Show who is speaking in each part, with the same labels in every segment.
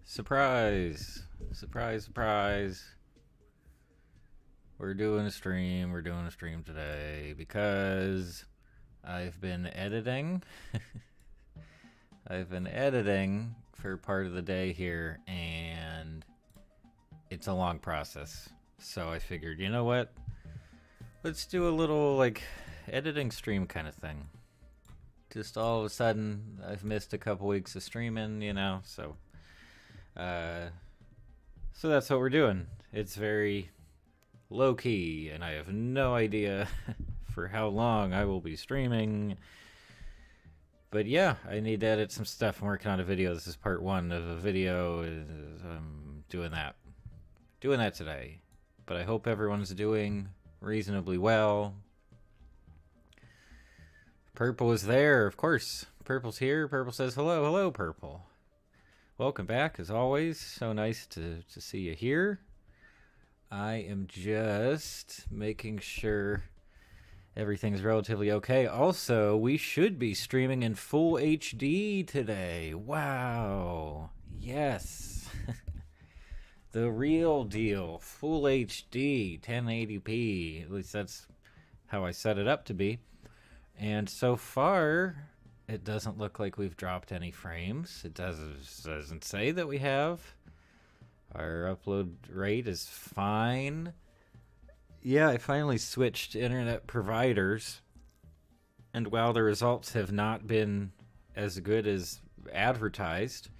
Speaker 1: Surprise! Surprise, surprise. We're doing a stream. We're doing a stream today because I've been editing. I've been editing for part of the day here, and it's a long process. So I figured, you know what? Let's do a little, like, editing stream kind of thing. Just all of a sudden, I've missed a couple weeks of streaming, you know, so that's what we're doing. It's very low key, and I have no idea for how long I will be streaming. But yeah, I need to edit some stuff. I'm working on a video. This is part one of a video. I'm doing that today. But I hope everyone's doing reasonably well. Purple is there, of course. Purple's here. Purple says hello. Hello, Purple. Welcome back, as always. So nice to see you here. I am just making sure everything's relatively okay. Also, we should be streaming in full HD today. Wow. Yes. The real deal. Full HD, 1080p. At least that's how I set it up to be. And so far, it doesn't look like we've dropped any frames. It doesn't say that we have. Our upload rate is fine. Yeah, I finally switched internet providers. And while the results have not been as good as advertised,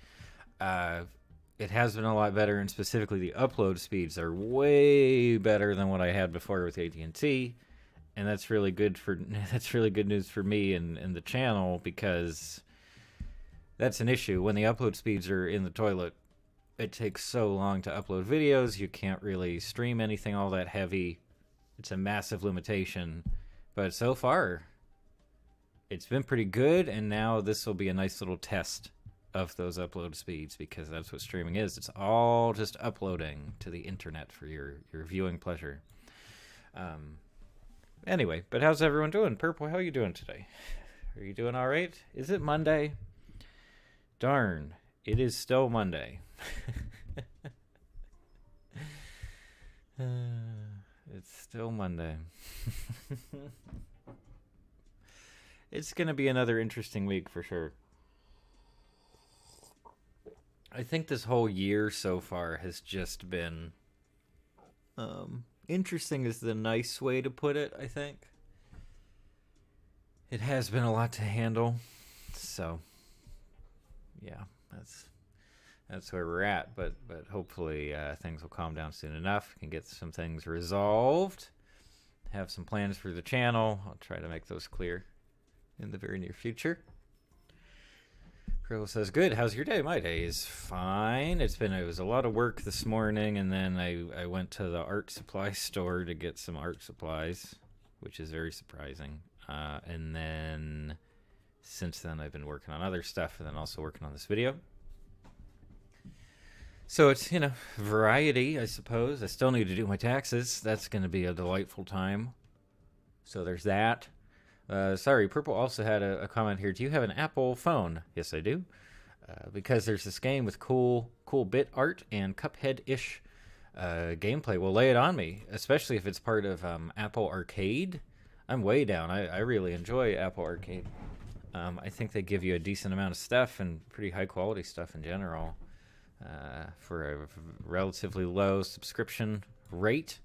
Speaker 1: it has been a lot better, and specifically the upload speeds are way better than what I had before with AT&T. And that's really good news for me and the channel, because that's an issue. When the upload speeds are in the toilet, it takes so long to upload videos. You can't really stream anything all that heavy. It's a massive limitation. But so far, it's been pretty good, and now this will be a nice little test of those upload speeds, because that's what streaming is. It's all just uploading to the internet for your viewing pleasure. Anyway, but how's everyone doing? Purple, how are you doing today? Are you doing all right? Is it Monday? Darn, it is still Monday. It's still Monday. It's going to be another interesting week for sure. I think this whole year so far has just been interesting is the nice way to put it, I think. It has been a lot to handle. So, yeah, that's where we're at. But hopefully things will calm down soon enough. Can get some things resolved. Have some plans for the channel. I'll try to make those clear in the very near future. Purple says, good. How's your day? My day is fine. It was a lot of work this morning, and then I went to the art supply store to get some art supplies, which is very surprising. And then since then, I've been working on other stuff, and then also working on this video. So it's, variety, I suppose. I still need to do my taxes. That's going to be a delightful time. So there's that. Sorry, Purple also had a comment here. Do you have an Apple phone? Yes, I do. Because there's this game with cool bit art and Cuphead-ish gameplay. Well, lay it on me, especially if it's part of Apple Arcade. I'm way down. I really enjoy Apple Arcade. I think they give you a decent amount of stuff, and pretty high-quality stuff in general, for a relatively low subscription rate.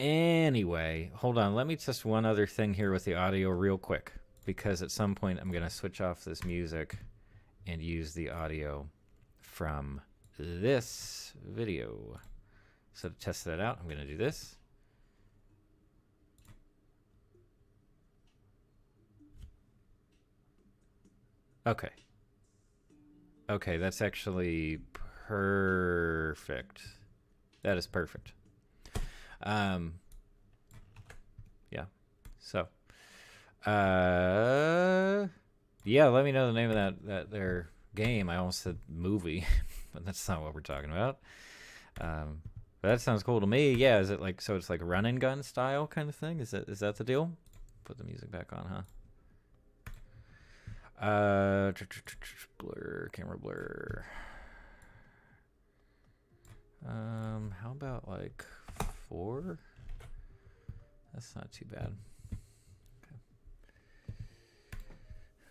Speaker 1: Anyway, hold on. Let me test one other thing here with the audio real quick, because at some point I'm going to switch off this music and use the audio from this video. So to test that out, I'm going to do this. Okay. Okay, that's actually perfect. That is perfect. Yeah. So, yeah, let me know the name of that their game. I almost said movie, but that's not what we're talking about. But that sounds cool to me. Yeah, is it like, so it's like run and gun style kind of thing? Is that the deal? Put the music back on, huh? Blur, camera blur. How about like 4? That's not too bad.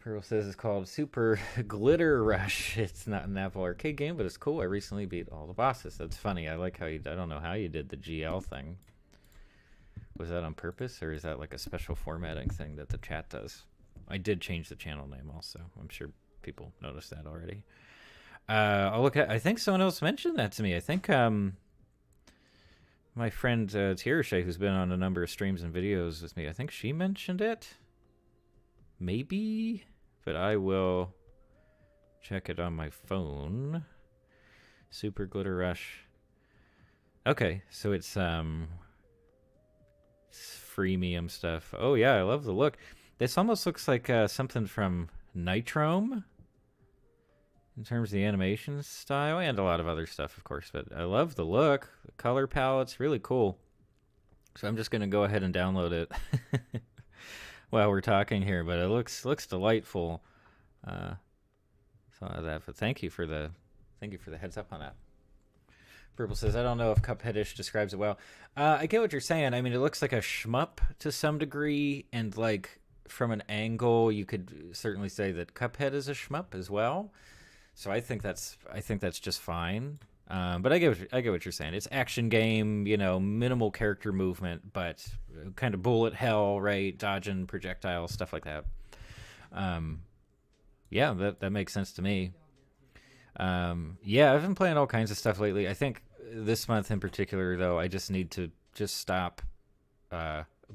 Speaker 1: Pearl says it's called Super Glitter Rush. It's not an Apple Arcade game, but it's cool. I recently beat all the bosses. That's funny. I like how you, I don't know how you did the GL thing. Was that on purpose, or is that like a special formatting thing that the chat does? I did change the channel name also. I'm sure people noticed that already. I'll look at, I think someone else mentioned that to me. I think my friend Tirishay, who's been on a number of streams and videos with me, I think she mentioned it. Maybe, but I will check it on my phone. Super Glitter Rush. Okay, so it's freemium stuff. Oh yeah, I love the look. This almost looks like something from Nitrome in terms of the animation style, and a lot of other stuff, of course. But I love the look. The color palette's really cool. So I'm just going to go ahead and download it while we're talking here. But it looks delightful. So that. But thank you for the heads up on that. Purple says, I don't know if Cupheadish describes it well. I get what you're saying. I mean, it looks like a shmup to some degree, and like from an angle, you could certainly say that Cuphead is a shmup as well. So I think that's just fine. But I get what you're saying. It's action game, you know, minimal character movement, but kind of bullet hell, right? Dodging projectiles, stuff like that. Yeah, that makes sense to me. Yeah, I've been playing all kinds of stuff lately. I think this month in particular, though, I just need to just stop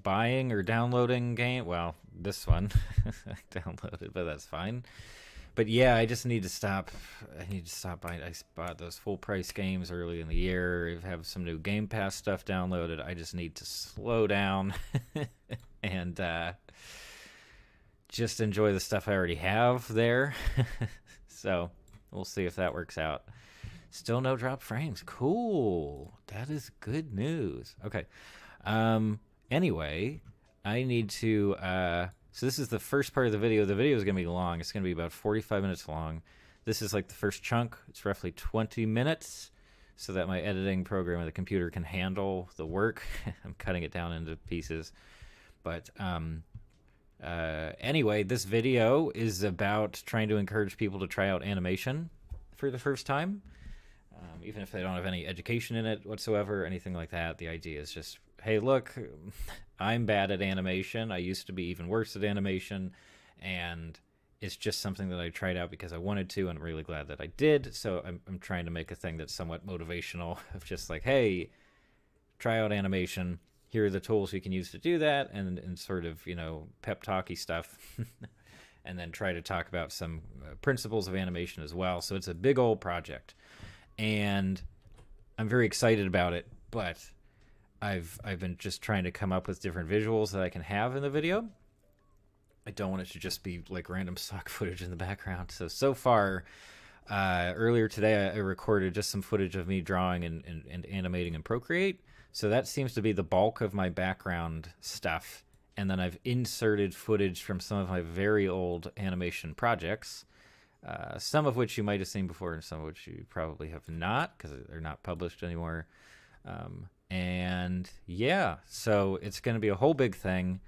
Speaker 1: buying or downloading game. Well, this one I downloaded, but that's fine. But yeah, I just need to stop. I need to stop buying. I bought those full price games early in the year. I have some new Game Pass stuff downloaded. I just need to slow down and just enjoy the stuff I already have there. So we'll see if that works out. Still no drop frames. Cool. That is good news. Okay. Anyway, I need to... so this is the first part of the video. The video is going to be long. It's going to be about 45 minutes long. This is like the first chunk. It's roughly 20 minutes so that my editing program on the computer can handle the work. I'm cutting it down into pieces. But anyway, this video is about trying to encourage people to try out animation for the first time. Even if they don't have any education in it whatsoever or anything like that. The idea is just, hey, look, I'm bad at animation. I used to be even worse at animation, and it's just something that I tried out because I wanted to, and I'm really glad that I did. So I'm trying to make a thing that's somewhat motivational of just like, hey, try out animation. Here are the tools you can use to do that, and sort of, you know, pep talky stuff. And then try to talk about some principles of animation as well. So it's a big old project, and I'm very excited about it, but I've been just trying to come up with different visuals that I can have in the video. I don't want it to just be like random stock footage in the background. So far, earlier today, I recorded just some footage of me drawing and animating in Procreate. So that seems to be the bulk of my background stuff. And then I've inserted footage from some of my very old animation projects, some of which you might have seen before and some of which you probably have not because they're not published anymore. And yeah, so it's going to be a whole big thing.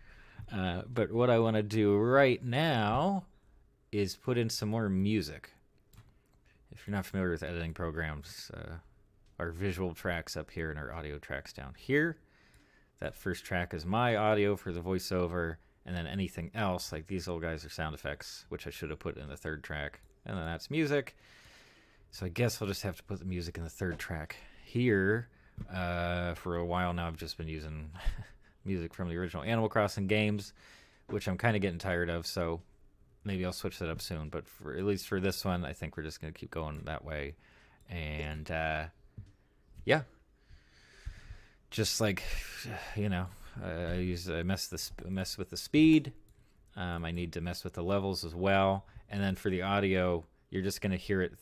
Speaker 1: But what I want to do right now is put in some more music. If you're not familiar with editing programs, our visual tracks up here and our audio tracks down here. That first track is my audio for the voiceover, and then anything else, like these little guys, are sound effects, which I should have put in the third track. And then that's music. So I guess I'll just have to put the music in the third track here. For a while now, I've just been using music from the original Animal Crossing games, which I'm kind of getting tired of, so maybe I'll switch that up soon. But for at least for this one, I think we're just going to keep going that way. And yeah. Just like, you know, I mess with the speed. I need to mess with the levels as well. And then for the audio, you're just going to hear it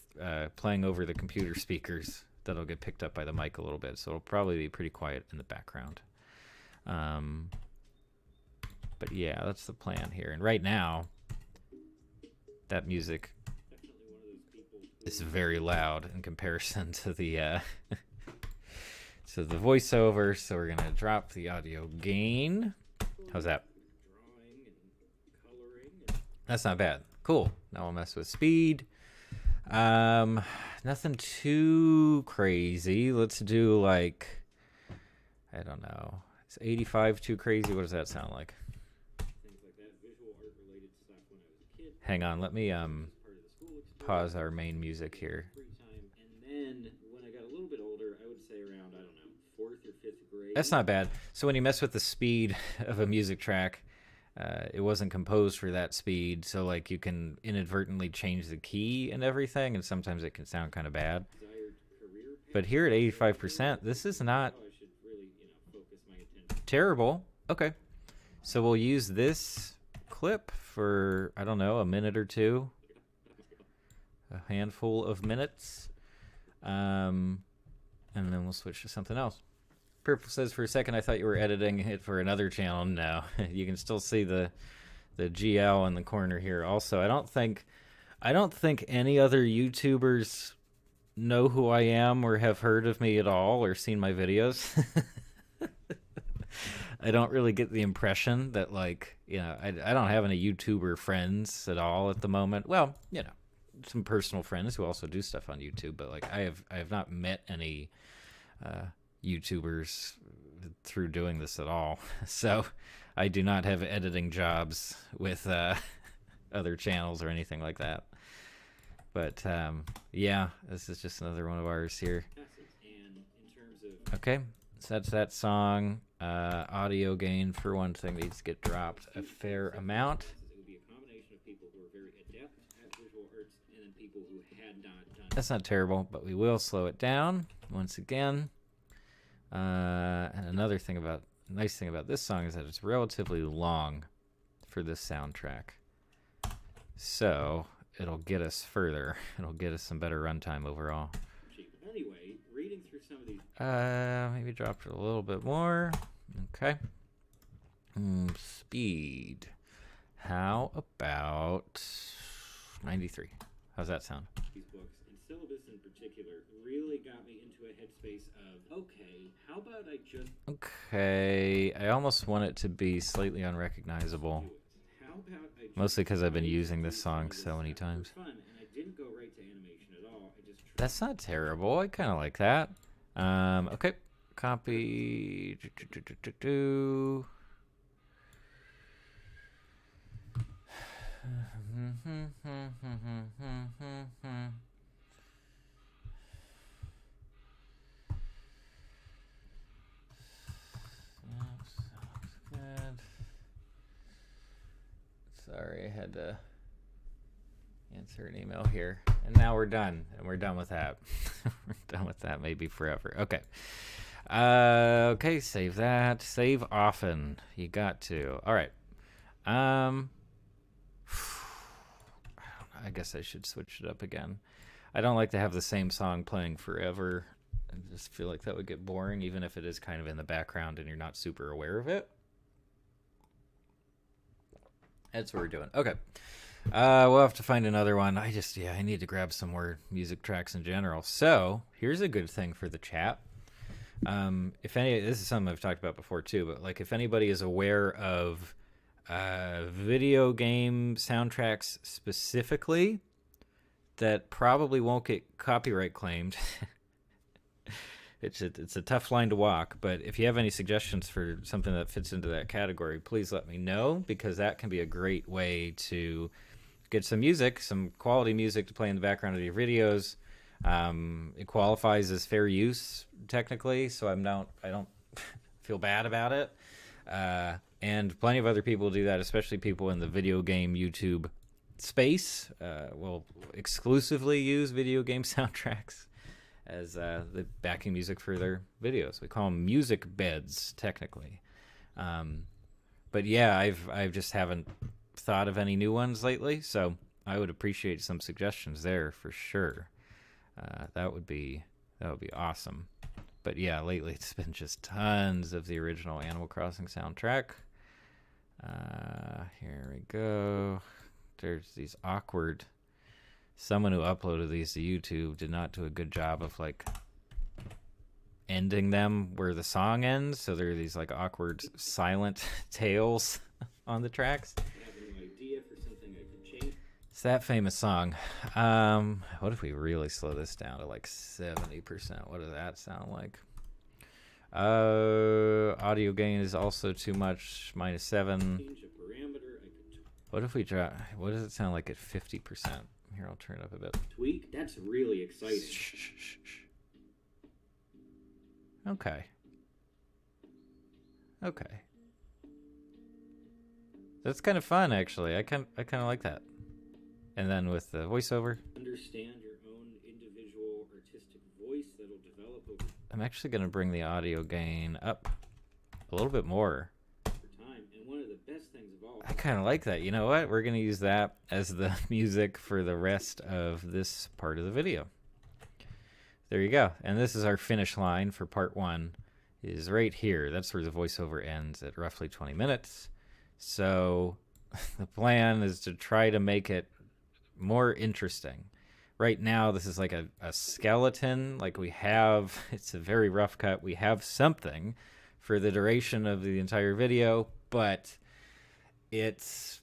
Speaker 1: playing over the computer speakers. That'll get picked up by the mic a little bit. So it'll probably be pretty quiet in the background. But yeah, that's the plan here. And right now, that music is very loud in comparison to the to the voiceover. So we're gonna drop the audio gain. How's that? That's not bad. Cool. Now I'll mess with speed. Nothing too crazy. Let's do like, I don't know. Is 85 too crazy? What does that sound like? Hang on, let me pause our main music here. And then when I got a little bit older, I would say around, I don't know, 4th or 5th grade. That's not bad. So when you mess with the speed of a music track, it wasn't composed for that speed, so like you can inadvertently change the key and everything, and sometimes it can sound kind of bad. But here at 85%, this is not terrible. Okay, so we'll use this clip for, I don't know, a minute or two, a handful of minutes, and then we'll switch to something else. Purple says, for a second I thought you were editing it for another channel. No, you can still see the GL in the corner here. Also, I don't think any other YouTubers know who I am or have heard of me at all or seen my videos. I don't really get the impression that, like, you know, I don't have any YouTuber friends at all at the moment. Well, you know, some personal friends who also do stuff on YouTube, but like I have not met any YouTubers through doing this at all. So I do not have editing jobs with other channels or anything like that. But yeah, this is just another one of ours here. Okay, so that's that song. Audio gain, for one thing, needs to get dropped a fair amount. That's not terrible, but we will slow it down once again. And another thing nice thing about this song is that it's relatively long for this soundtrack. So it'll get us further. It'll get us some better runtime overall. Anyway, reading through some of these. Maybe drop it a little bit more. Okay. Speed. How about 93? How's that sound? These books, and syllabus in particular, really got me into a headspace of, okay, how about I just... Okay, I almost want it to be slightly unrecognizable. Mostly because I've been using this song so many times. That's not terrible. I kind of like that. Okay, copy. Good. Sorry, I had to answer an email here. And now we're done. And we're done with that. We're done with that maybe forever. Okay. Okay, save that. Save often. You got to. All right. I guess I should switch it up again. I don't like to have the same song playing forever. I just feel like that would get boring, even if it is kind of in the background and you're not super aware of it. That's what we're doing. Okay. We'll have to find another one. I need to grab some more music tracks in general. So here's a good thing for the chat. This is something I've talked about before too, but like if anybody is aware of video game soundtracks specifically that probably won't get copyright claimed. It's a tough line to walk, but if you have any suggestions for something that fits into that category, please let me know, because that can be a great way to get some music, some quality music to play in the background of your videos. It qualifies as fair use technically, so I don't feel bad about it. And plenty of other people do that, especially people in the video game YouTube space will exclusively use video game soundtracks as the backing music for their videos. We call them music beds, technically. But yeah, I've just haven't thought of any new ones lately, so I would appreciate some suggestions there for sure. That would be awesome. But yeah, lately it's been just tons of the original Animal Crossing soundtrack. Here we go. there's these awkward... Someone who uploaded these to YouTube did not do a good job of, like, ending them where the song ends. So there are these, like, awkward silent tails on the tracks.
Speaker 2: I have a new idea for something I could change.
Speaker 1: It's that famous song. What if we really slow this down to, like, 70%? What does that sound like? Audio gain is also too much, -7.
Speaker 2: Change a parameter. I could
Speaker 1: What if we try? What does it sound like at 50%? Here, I'll turn it up a bit.
Speaker 2: tweak. That's really exciting.
Speaker 1: Shh. Okay. That's kind of fun, actually. I kind of like that. And then with the voiceover,
Speaker 2: Understand your own individual artistic voice that'll develop over
Speaker 1: I'm actually going to bring the audio gain up a little bit more.
Speaker 2: time. And one of the best things of all,
Speaker 1: I kind of like that. You know what? We're going to use that as the music for the rest of this part of the video. There you go. And this is our finish line for part 1, is right here. That's where the voiceover ends at roughly 20 minutes. So the plan is to try to make it more interesting. Right now, this is like a skeleton. Like we have, it's a very rough cut. We have something for the duration of the entire video, but it's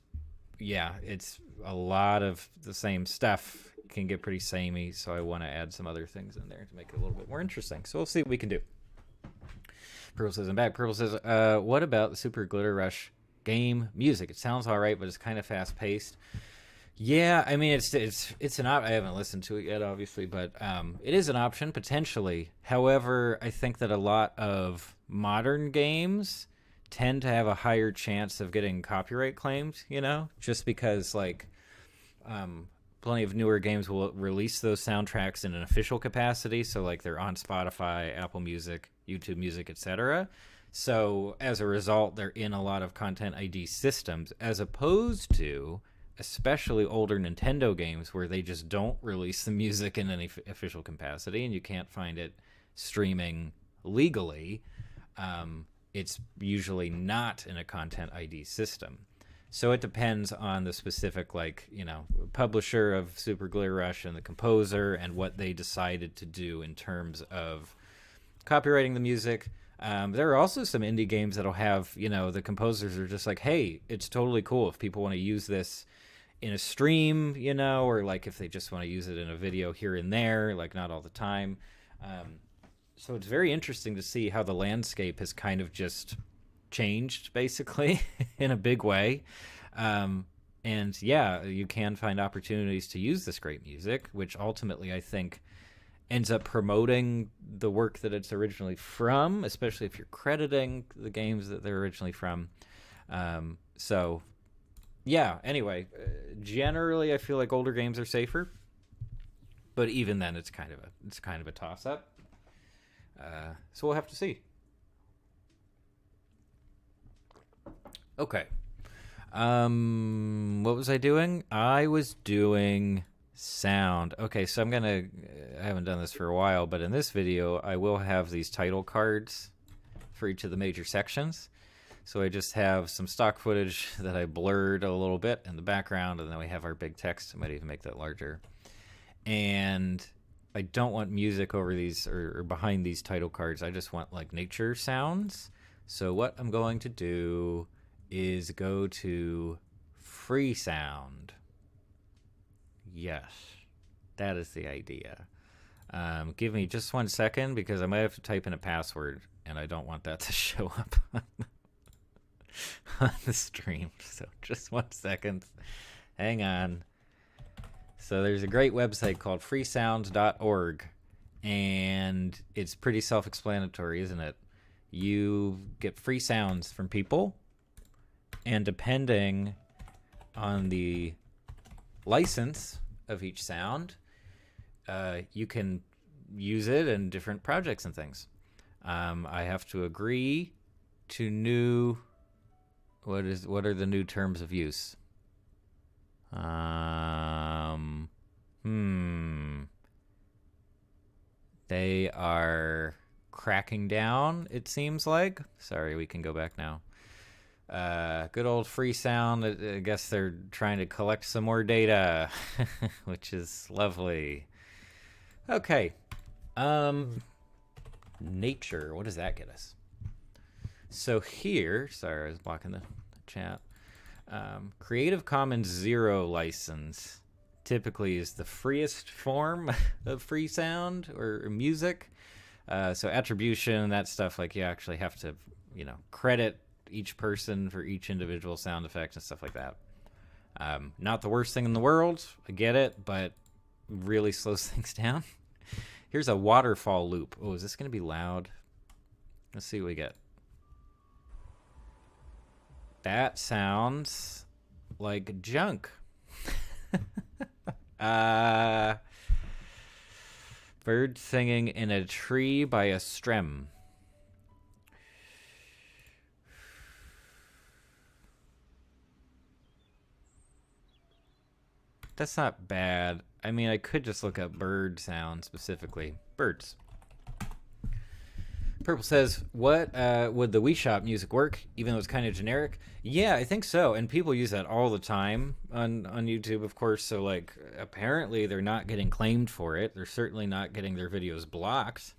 Speaker 1: a lot of the same stuff. Can get pretty samey, so I want to add some other things in there to make it a little bit more interesting. So we'll see what we can do. Purple says, I'm back. Purple says, what about the Super Glitter Rush game music? It sounds all right, but it's kind of fast-paced. Yeah, I mean, it's an option. I haven't listened to it yet, obviously, but it is an option, potentially. However, I think that a lot of modern games tend to have a higher chance of getting copyright claimed, you know, just because, like, plenty of newer games will release those soundtracks in an official capacity, so, like, they're on Spotify, Apple Music, YouTube Music, etc. So, as a result, they're in a lot of Content ID systems, as opposed to especially older Nintendo games where they just don't release the music in any official capacity and you can't find it streaming legally. It's usually not in a Content ID system. So it depends on the specific, like, you know, publisher of Super Glitter Rush and the composer and what they decided to do in terms of copyrighting the music. There are also some indie games that'll have, you know, the composers are just like, hey, it's totally cool if people want to use this in a stream, you know, or like if they just want to use it in a video here and there, like not all the time. So it's very interesting to see how the landscape has kind of just changed, basically, in a big way. And yeah, you can find opportunities to use this great music, which ultimately I think ends up promoting the work that it's originally from, especially if you're crediting the games that they're originally from. So yeah, anyway, generally I feel like older games are safer, but even then it's kind of a toss up. So we'll have to see. Okay. What was I doing? I was doing sound. Okay, so I haven't done this for a while, but in this video I will have these title cards for each of the major sections. So I just have some stock footage that I blurred a little bit in the background, and then we have our big text. I might even make that larger. And I don't want music over these or behind these title cards. I just want like nature sounds. So what I'm going to do is go to free sound. Yes, that is the idea. Give me just 1 second because I might have to type in a password and I don't want that to show up on the stream. So just 1 second. Hang on. So there's a great website called freesound.org, and it's pretty self-explanatory, isn't it? You get free sounds from people, and depending on the license of each sound, you can use it in different projects and things. I have to agree to what are the new terms of use? They are cracking down, it seems like. Sorry, we can go back now. Good old free sound. I guess they're trying to collect some more data, which is lovely. Okay. Nature. What does that get us? So here, sorry, I was blocking the chat. Creative Commons 0 license typically is the freest form of free sound or music. So attribution, that stuff, like you actually have to, credit each person for each individual sound effect and stuff like that. Not the worst thing in the world, I get it, but really slows things down. Here's a waterfall loop. Oh, is this going to be loud? Let's see what we get. That sounds like junk. Bird singing in a tree by a stream. That's not bad. I mean, I could just look up bird sound specifically. Birds. Purple says, what would the Wii Shop music work, even though it's kind of generic? Yeah, I think so. And people use that all the time on YouTube, of course. So, like, apparently they're not getting claimed for it. They're certainly not getting their videos blocked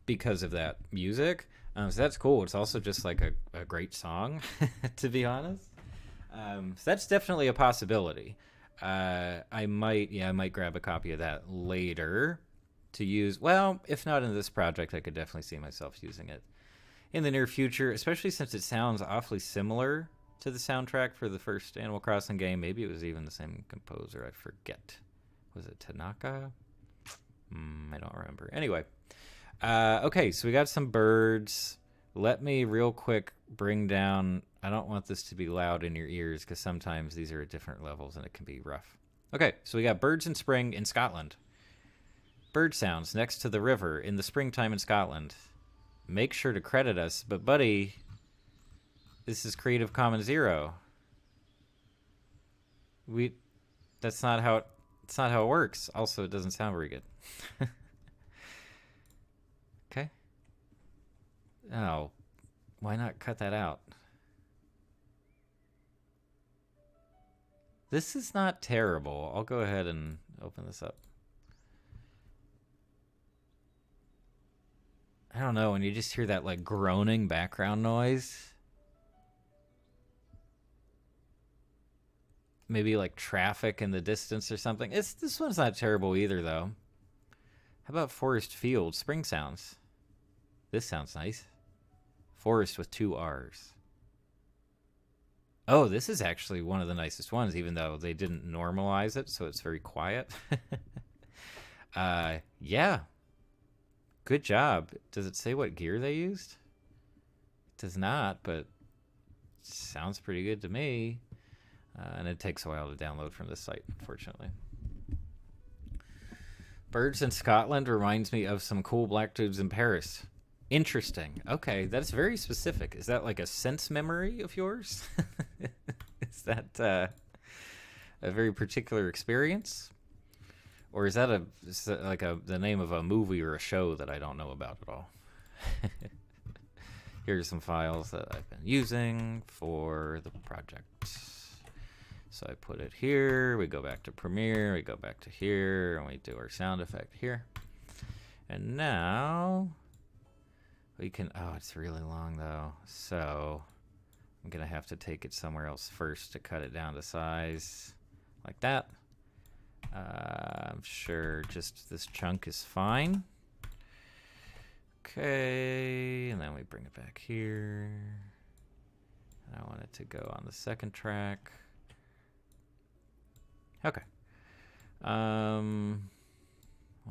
Speaker 1: because of that music. So that's cool. It's also just like a great song, to be honest. So that's definitely a possibility. I might grab a copy of that later to use. Well, if not in this project, I could definitely see myself using it in the near future, especially since it sounds awfully similar to the soundtrack for the first Animal Crossing game. Maybe it was even the same composer. I forget. Was it Tanaka? I don't remember. Anyway, okay, so we got some birds. Let me real quick bring down. I don't want this to be loud in your ears because sometimes these are at different levels and it can be rough. Okay, so we got birds in spring in Scotland. Bird sounds next to the river in the springtime in Scotland. Make sure to credit us, but buddy, this is Creative Commons 0. That's not how it works. Also, it doesn't sound very good. Okay. Oh, why not cut that out? This is not terrible. I'll go ahead and open this up. I don't know, when you just hear that like groaning background noise. Maybe like traffic in the distance or something. This one's not terrible either though. How about Forest Field? Spring sounds. This sounds nice. Forest with 2 R's. Oh, this is actually one of the nicest ones, even though they didn't normalize it, so it's very quiet. Yeah. Good job. Does it say what gear they used? It does not, but it sounds pretty good to me. And it takes a while to download from this site, unfortunately. Birds in Scotland reminds me of some cool black dudes in Paris. Interesting. Okay, that's very specific. Is that like a sense memory of yours? Is that a very particular experience? Or is that the name of a movie or a show that I don't know about at all? Here's some files that I've been using for the project. So I put it here. We go back to Premiere. We go back to here. And we do our sound effect here. And now we can... Oh, it's really long, though. So I'm going to have to take it somewhere else first to cut it down to size like that. I'm sure just this chunk is fine. Okay, and then we bring it back here. And I want it to go on the second track. Okay. What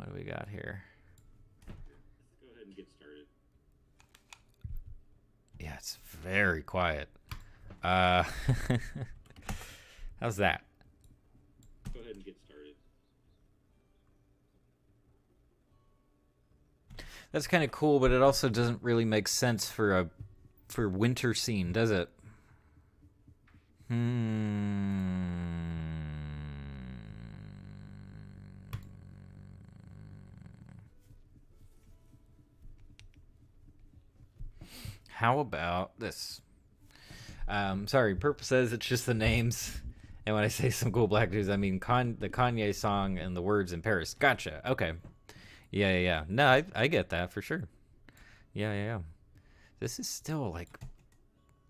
Speaker 1: do we got here?
Speaker 2: Let's go ahead and get started.
Speaker 1: Yeah, it's very quiet. How's that?
Speaker 2: Go ahead and get started.
Speaker 1: That's kind of cool, but it also doesn't really make sense for winter scene, does it? How about this? Sorry, Purple says it's just the names. And when I say some cool black dudes, I mean the Kanye song and the words in Paris. Gotcha. Okay. Yeah. No, I get that for sure. Yeah. This is still like,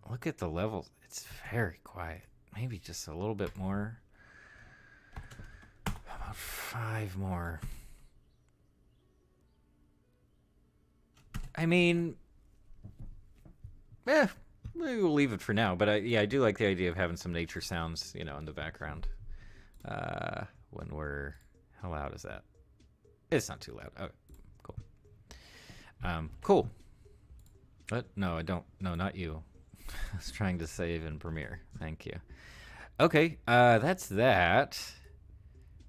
Speaker 1: look at the levels. It's very quiet. Maybe just a little bit more. How about 5 more? I mean, maybe we'll leave it for now. But I do like the idea of having some nature sounds, in the background. When we're, how loud is that? It's not too loud. Okay, cool. Cool. What? No, I don't. No, not you. I was trying to save in Premiere. Thank you. Okay, that's that.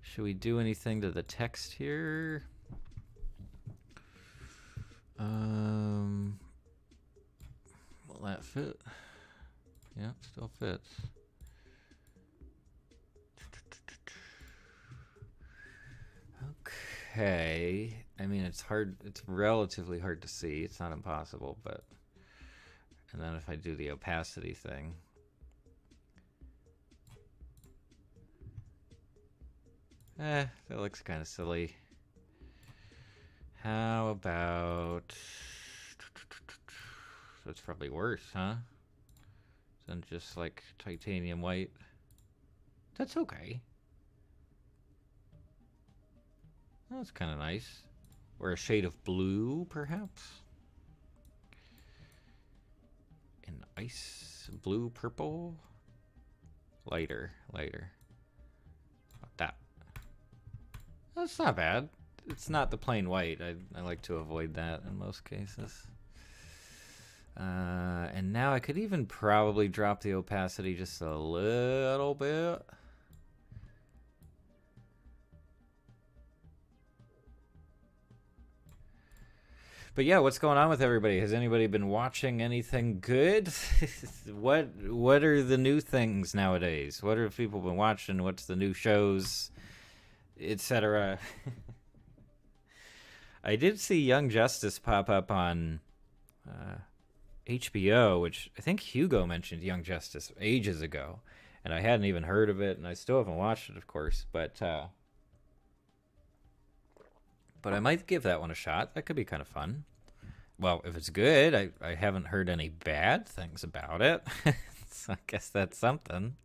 Speaker 1: Should we do anything to the text here? Will that fit? Yeah, still fits. Okay. I mean, it's hard. It's relatively hard to see. It's not impossible, but... And then if I do the opacity thing... that looks kind of silly. How about... That's probably worse, huh? Than just like titanium white. That's okay. That's kind of nice. Or a shade of blue, perhaps? An ice blue purple? Lighter. About that. That's not bad. It's not the plain white. I like to avoid that in most cases. And now I could even probably drop the opacity just a little bit. But yeah, what's going on with everybody? Has anybody been watching anything good? What are the new things nowadays? What have people been watching? What's the new shows, etc.? I did see Young Justice pop up on HBO, which I think Hugo mentioned Young Justice ages ago, and I hadn't even heard of it, and I still haven't watched it, of course, but I might give that one a shot. That could be kind of fun. Well, if it's good, I haven't heard any bad things about it, so I guess that's something.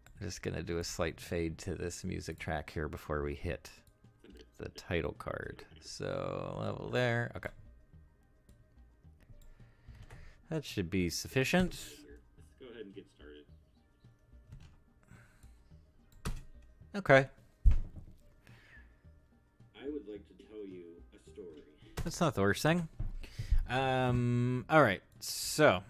Speaker 1: I'm just going to do a slight fade to this music track here before we hit the title card. So, level there. Okay. That should be sufficient.
Speaker 2: Let's go ahead and get started.
Speaker 1: Okay.
Speaker 2: I would like to tell you a story.
Speaker 1: That's not the worst thing. Alright, so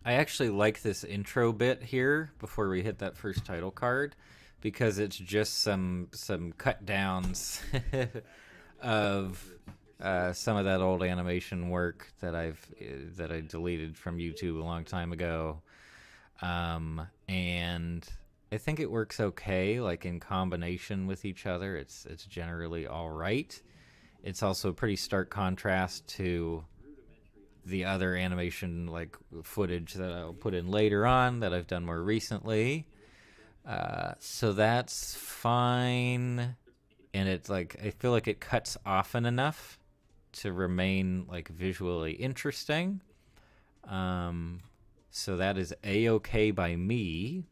Speaker 1: I actually like this intro bit here before we hit that first title card, because it's just some cut downs of some of that old animation work that I deleted from YouTube a long time ago, and I think it works okay, like in combination with each other. It's generally all right. It's also a pretty stark contrast to the other animation like footage that I'll put in later on that I've done more recently. So that's fine, and it's like I feel like it cuts often enough to remain like visually interesting. So that is a-okay by me.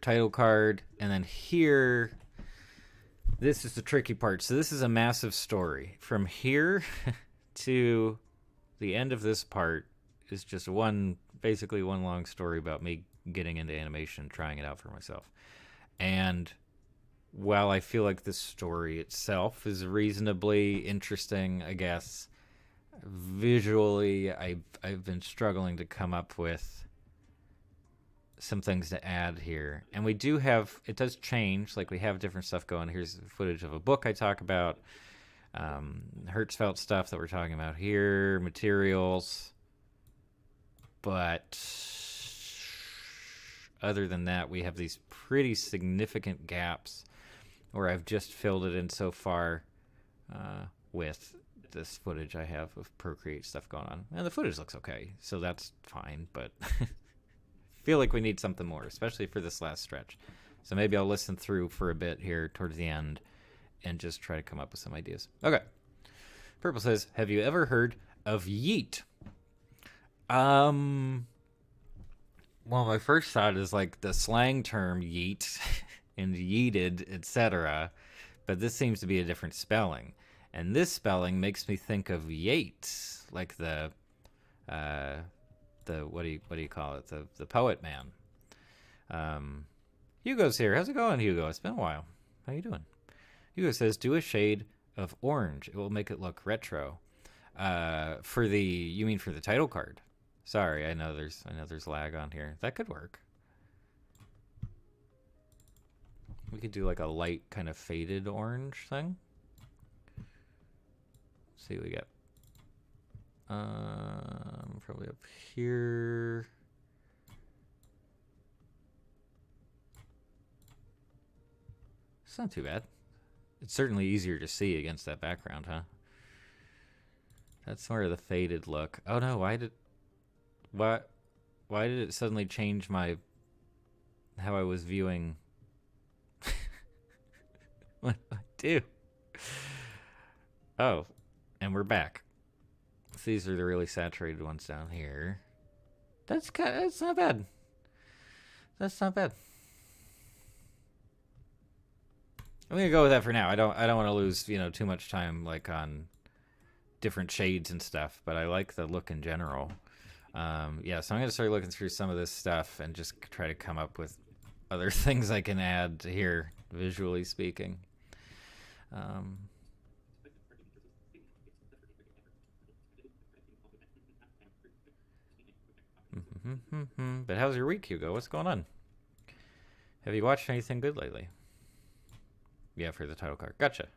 Speaker 1: Title card, and then here, this is the tricky part. So this is a massive story. From here to the end of this part is just basically one long story about me getting into animation, trying it out for myself. And while I feel like the story itself is reasonably interesting, I guess, visually I've been struggling to come up with some things to add here. And we do have, it does change, like we have different stuff going. Here's footage of a book I talk about, Hertzfeld stuff that we're talking about here, materials. But other than that, we have these pretty significant gaps where I've just filled it in so far with this footage I have of Procreate stuff going on. And the footage looks okay, so that's fine, but feel like we need something more, especially for this last stretch. So maybe I'll listen through for a bit here towards the end and just try to come up with some ideas. Okay. Purple says, have you ever heard of yeet? Well, my first thought is like the slang term yeet and yeeted, etc. But this seems to be a different spelling. And this spelling makes me think of Yeats, like the what do you call it? The poet man. Hugo's here. How's it going, Hugo? It's been a while. How you doing? Hugo says, do a shade of orange. It will make it look retro. You mean for the title card? Sorry, I know there's lag on here. That could work. We could do like a light kind of faded orange thing. Let's see what we got. Probably up here. It's not too bad. It's certainly easier to see against that background, huh? That's more of the faded look. Oh no, why did it suddenly change how I was viewing? What did I do? Oh, and we're back. So these are the really saturated ones down here. That's not bad. That's not bad. I'm gonna go with that for now. I don't want to lose too much time like on different shades and stuff, but I like the look in general. Yeah, so I'm gonna start looking through some of this stuff and just try to come up with other things I can add here, visually speaking. But how's your week, Hugo? What's going on? Have you watched anything good lately? Yeah, for the title card. Gotcha.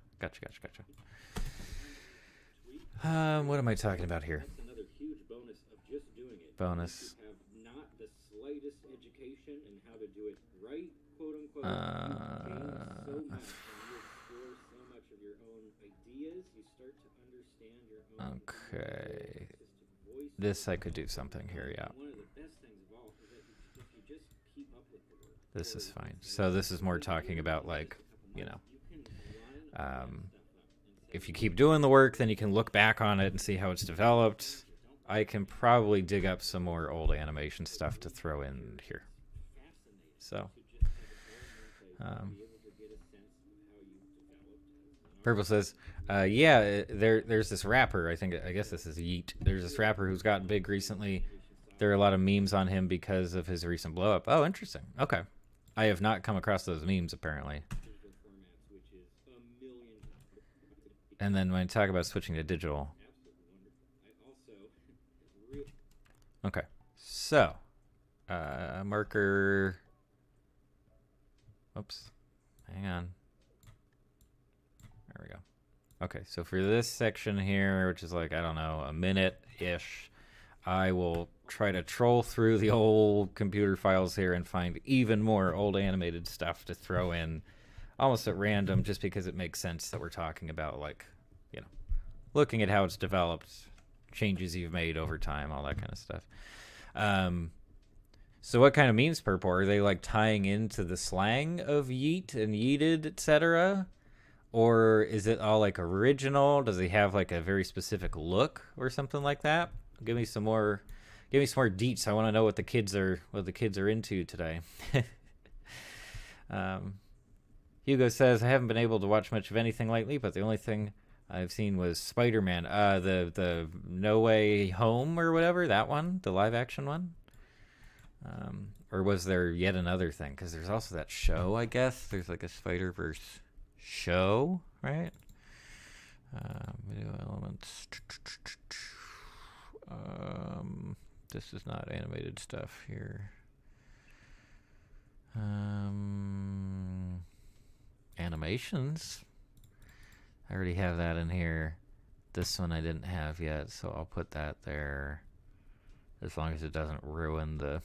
Speaker 1: What am I talking about here?
Speaker 2: That's another huge bonus of just doing it.
Speaker 1: Bonus.
Speaker 2: You have not the slightest education in how to do it right, quote unquote. You change so much, and you explore so much of your own ideas. You start to understand your own.
Speaker 1: Okay. This I could do something here, yeah.
Speaker 2: One of the best things of all is that if you just keep up with the work.
Speaker 1: This is fine. So this is more talking about like, if you keep doing the work, then you can look back on it and see how it's developed. I can probably dig up some more old animation stuff to throw in here. So, Purple says, yeah, there's this rapper. I guess this is Yeet. There's this rapper who's gotten big recently. There are a lot of memes on him because of his recent blow up. Oh, interesting. Okay. I have not come across those memes, apparently. And then when I talk about switching to digital. Okay. So, marker. Oops. Hang on. There we go. Okay, so for this section here, which is like, I don't know, a minute-ish, I will try to troll through the old computer files here and find even more old animated stuff to throw in almost at random, just because it makes sense that we're talking about, like, looking at how it's developed, changes you've made over time, all that kind of stuff. So what kind of memes, Purple? Are they like tying into the slang of yeet and yeeted, etc.? Or is it all like original? Does he have like a very specific look or something like that? Give me some more deets. I want to know what the kids are into today. Hugo says, I haven't been able to watch much of anything lately, but the only thing I've seen was Spider-Man, the No Way Home or whatever, that one, the live action one. Or was there yet another thing? Because there's also that show, I guess. There's like a Spider-Verse show, right? Video elements. This is not animated stuff here. Animations. I already have that in here. This one I didn't have yet, so I'll put that there. As long as it doesn't ruin the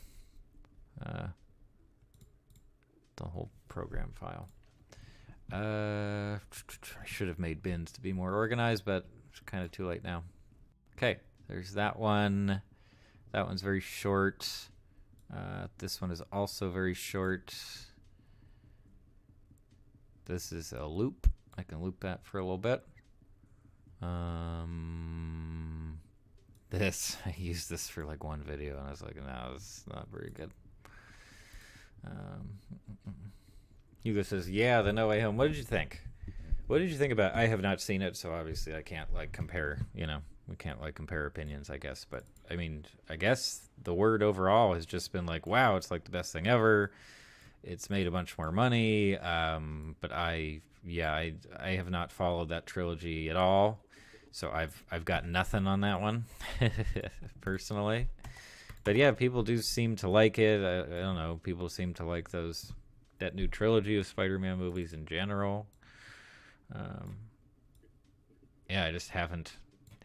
Speaker 1: whole program file. I should have made bins to be more organized, but it's kind of too late now. Okay, there's that one. That one's very short. This one is also very short. This is a loop. I can loop that for a little bit. I used this for like one video, and I was like, no, this is not very good. Hugo says, yeah, the No Way Home. What did you think? What did you think about it? I have not seen it, so obviously I can't like compare, we can't like compare opinions, I guess. But I mean, I guess the word overall has just been like, wow, it's like the best thing ever. It's made a bunch more money. But I have not followed that trilogy at all. So I've got nothing on that one personally. But yeah, people do seem to like it. I don't know. People seem to like that new trilogy of Spider-Man movies in general. Yeah, I just haven't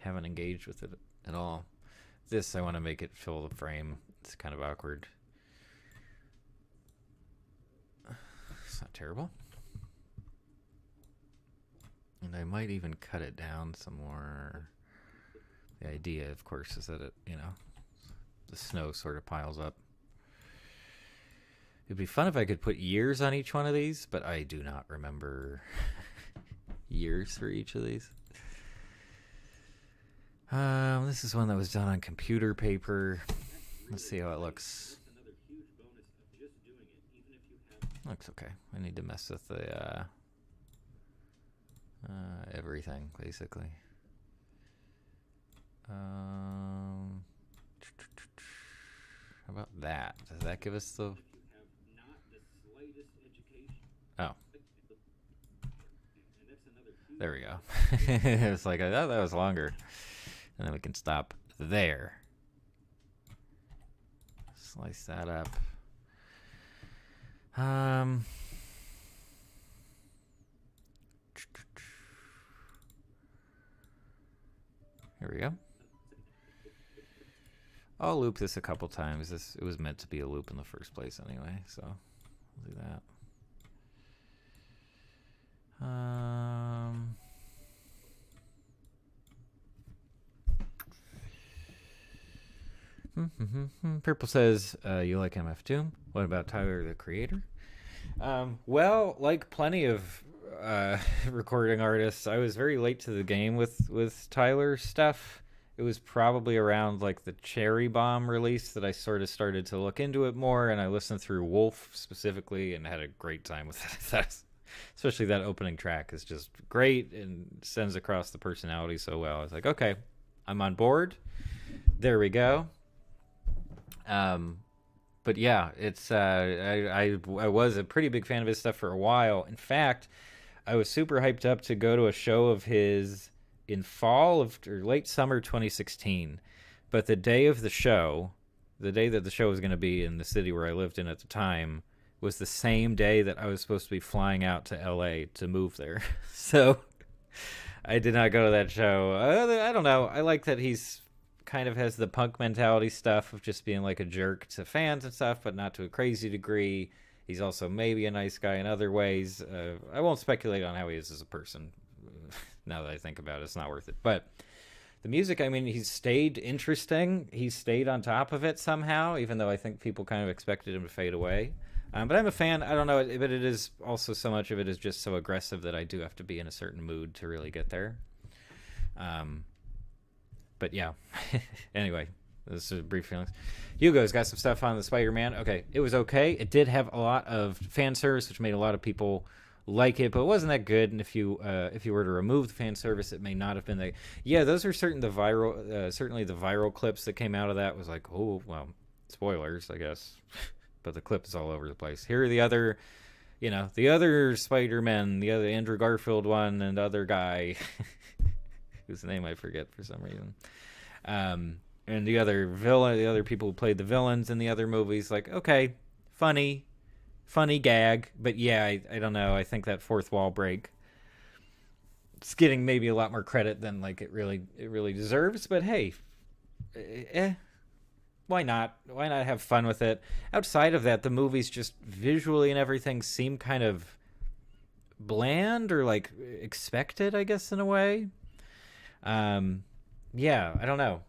Speaker 1: engaged with it at all. This, I want to make it fill the frame. It's kind of awkward. It's not terrible. And I might even cut it down some more. The idea, of course, is that it, the snow sort of piles up. It'd be fun if I could put years on each one of these, but I do not remember years for each of these. This is one that was done on computer paper. Let's see how it looks. Looks okay. I need to mess with the everything, basically. How about that? Does that give us the... Oh. There we go. It's like, I thought that was longer. And then we can stop there. Slice that up. Here we go. I'll loop this a couple times. It was meant to be a loop in the first place anyway, so I'll do that. Purple says, you like MF Doom? What about Tyler, the Creator? Well, like plenty of recording artists, I was very late to the game with Tyler's stuff. It was probably around like the Cherry Bomb release that I sort of started to look into it more, and I listened through Wolf specifically and had a great time with it. Especially that opening track is just great and sends across the personality so well. I was like, okay, I'm on board. There we go. But yeah, it's I was a pretty big fan of his stuff for a while. In fact, I was super hyped up to go to a show of his in or late summer 2016. But the day of the show, the day that the show was going to be in the city where I lived in at the time, was the same day that I was supposed to be flying out to LA to move there. So I did not go to that show. I don't know. I like that he's kind of has the punk mentality stuff of just being like a jerk to fans and stuff, but not to a crazy degree. He's also maybe a nice guy in other ways. I won't speculate on how he is as a person. Now that I think about it, it's not worth it. But the music, I mean, he's stayed interesting. He's stayed on top of it somehow, even though I think people kind of expected him to fade away. But I'm a fan. I don't know, but it is also so much of it is just so aggressive that I do have to be in a certain mood to really get there. But yeah, anyway, this is brief feelings. Hugo's got some stuff on the Spider-Man. Okay, it was okay. It did have a lot of fan service, which made a lot of people like it, but it wasn't that good. And if you were to remove the fan service, it may not have been that. Yeah, those are certainly the viral clips that came out of that was like, oh well, spoilers, I guess. But the clip is all over the place. Here are the other, the other Spider-Man, the other Andrew Garfield one, and the other guy, whose name I forget for some reason. And the other villain, the other people who played the villains in the other movies, like, okay, funny gag. But yeah, I don't know. I think that fourth wall break, it's getting maybe a lot more credit than like it really deserves. But hey, why not? Why not have fun with it? Outside of that, the movies just visually and everything seem kind of bland or like expected, I guess, in a way. Yeah, I don't know.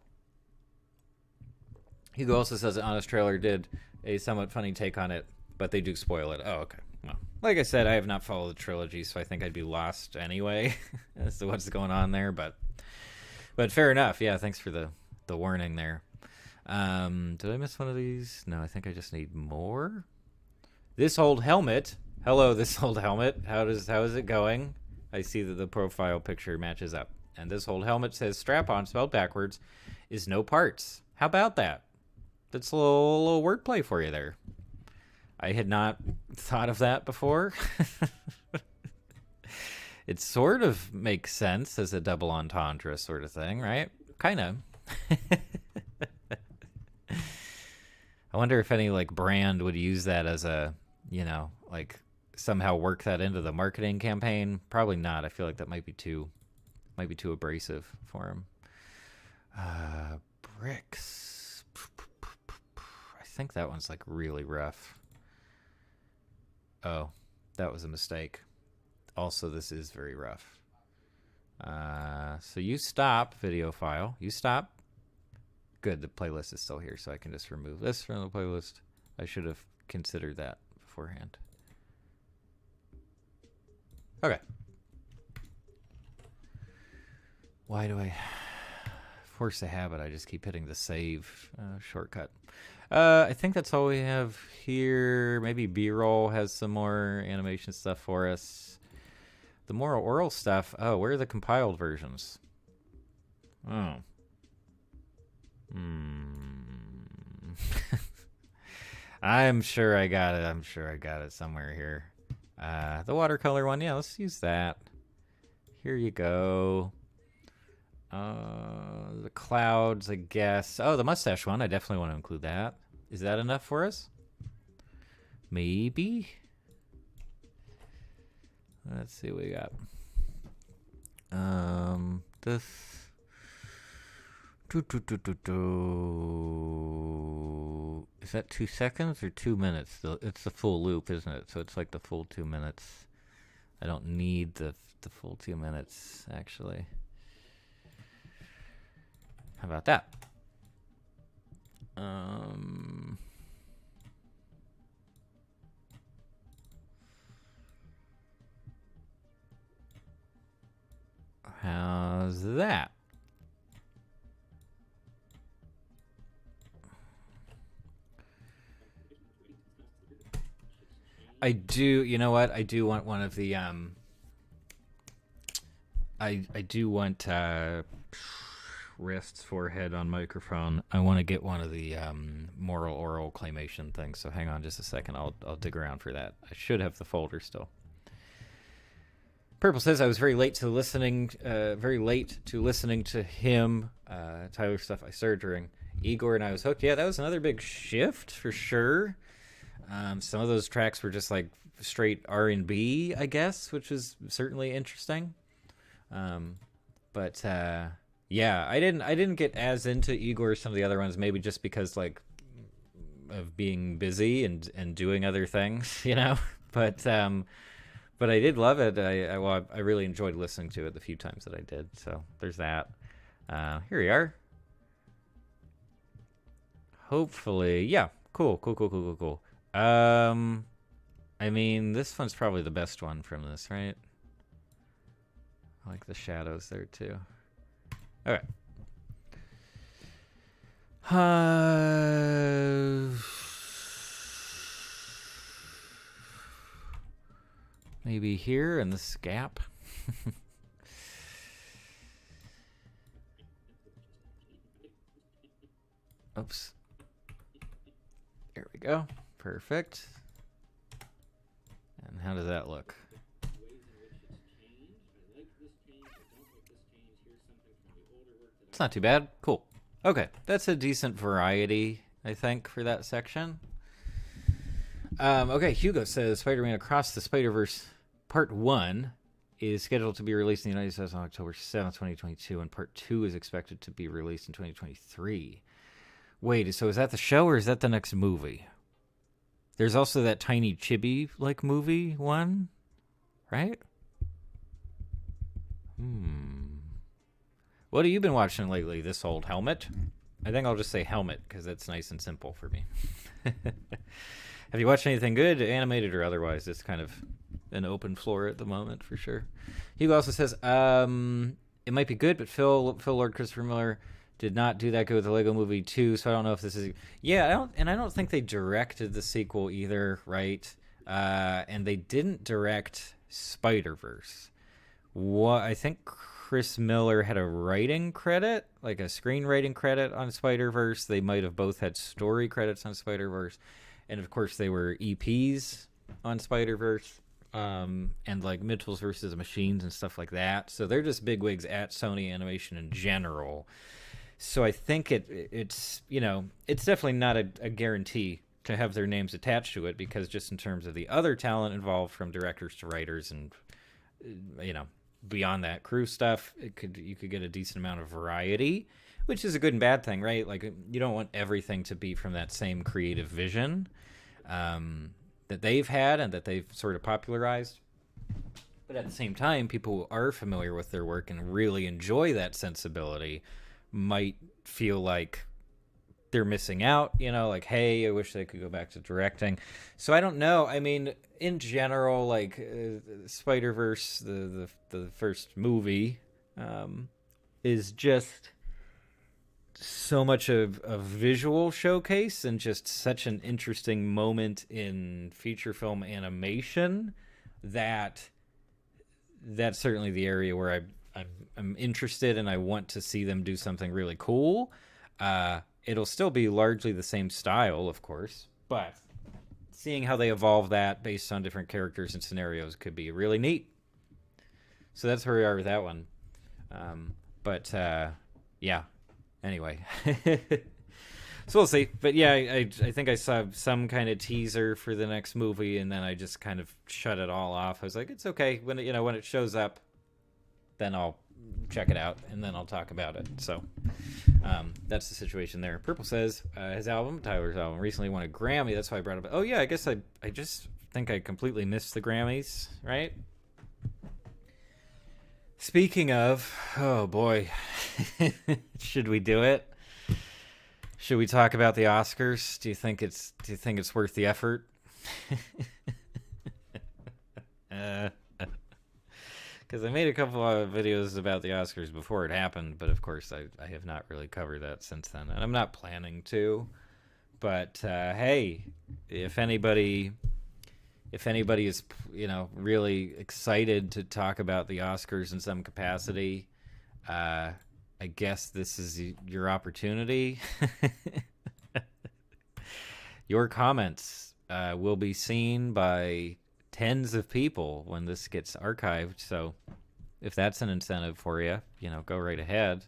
Speaker 1: Hugo also says that Honest Trailer did a somewhat funny take on it, but they do spoil it. Oh, okay. Well, like I said, I have not followed the trilogy, so I think I'd be lost anyway as to what's going on there. But fair enough. Yeah, thanks for the warning there. Did I miss one of these? No, I think I just need more. This old helmet. Hello, this old helmet. How is it going? I see that the profile picture matches up. And this old helmet says strap-on, spelled backwards, is no parts. How about that? That's a little wordplay for you there. I had not thought of that before. It sort of makes sense as a double entendre sort of thing, right? Kind of. I wonder if any like brand would use that as a, like somehow work that into the marketing campaign. Probably not. I feel like that might be too abrasive for him. Bricks. I think that one's like really rough. Oh, that was a mistake. Also, this is very rough. So you stop, video file. You stop. Good, the playlist is still here, so I can just remove this from the playlist. I should have considered that beforehand. Okay. Why do I force a habit? I just keep hitting the save shortcut. I think that's all we have here. Maybe B-roll has some more animation stuff for us. The more oral stuff. Oh, where are the compiled versions? Oh. I'm sure I got it. I'm sure I got it somewhere here. The watercolor one. Yeah, let's use that. Here you go. The clouds, I guess. Oh, the mustache one. I definitely want to include that. Is that enough for us? Maybe. Let's see what we got. This. Is that 2 seconds or 2 minutes? It's the full loop, isn't it? So it's like the full 2 minutes. I don't need the full 2 minutes, actually. How about that? How's that? I do, you know what? I do want one of the I do want wrists, forehead on microphone. I want to get one of the moral oral claymation things. So hang on just a second. I'll dig around for that. I should have the folder still. Purple says I was very late to listening to him. Tyler stuff I started during Igor and I was hooked. Yeah, that was another big shift for sure. Some of those tracks were just like straight R&B, I guess, which is certainly interesting. But yeah, I didn't get as into Igor as some of the other ones, maybe just because like of being busy and doing other things, you know. But I did love it. I really enjoyed listening to it the few times that I did. So there's that. Here we are. Hopefully, yeah. Cool. I mean, this one's probably the best one from this, right? I like the shadows there too. All right. Maybe here in this gap. Oops. There we go. Perfect. And how does that look? It's not too bad. Cool. Okay, that's a decent variety, I think, for that section. Okay, Hugo says Spider-Man Across the Spider-Verse Part 1 is scheduled to be released in the United States on October 7th, 2022, and Part 2 is expected to be released in 2023. Wait, so is that the show or is that the next movie? There's also that Tiny Chibi-like movie one, right? What have you been watching lately, this old helmet? I think I'll just say helmet because that's nice and simple for me. Have you watched anything good, animated or otherwise? It's kind of an open floor at the moment for sure. Hugo also says, it might be good, but Phil Lord Christopher Miller did not do that good with the Lego Movie 2, so I don't know if this is... Yeah, I don't think they directed the sequel either, right? And they didn't direct Spider-Verse. I think Chris Miller had a writing credit, like a screenwriting credit on Spider-Verse. They might have both had story credits on Spider-Verse. And, of course, they were EPs on Spider-Verse. And like Mitchell's versus Machines and stuff like that. So they're just bigwigs at Sony Animation in general. So I think it's it's definitely not a guarantee to have their names attached to it, because just in terms of the other talent involved, from directors to writers and beyond that crew stuff, you could get a decent amount of variety, which is a good and bad thing, right? Like, you don't want everything to be from that same creative vision that they've had and that they've sort of popularized. But at the same time, people who are familiar with their work and really enjoy that sensibility might feel like they're missing out, like, hey, I wish they could go back to directing. So I don't know. I mean, in general, like Spider-Verse, the first movie, is just so much of a visual showcase and just such an interesting moment in feature film animation that that's certainly the area where I'm interested, and I want to see them do something really cool. It'll still be largely the same style, of course, but seeing how they evolve that based on different characters and scenarios could be really neat. So that's where we are with that one. Yeah. Anyway. So we'll see. But yeah, I think I saw some kind of teaser for the next movie, and then I just kind of shut it all off. I was like, it's okay. When it shows up, then I'll check it out, and then I'll talk about it. So that's the situation there. Purple says his album, Tyler's album, recently won a Grammy. That's why I brought it up. Oh yeah, I guess I just think I completely missed the Grammys, right? Speaking of, oh boy, should we do it? Should we talk about the Oscars? Do you think it's worth the effort? Because I made a couple of videos about the Oscars before it happened, but of course I have not really covered that since then, and I'm not planning to. But hey, if anybody is really excited to talk about the Oscars in some capacity, I guess this is your opportunity. Your comments will be seen by tens of people when this gets archived. So if that's an incentive for you, go right ahead.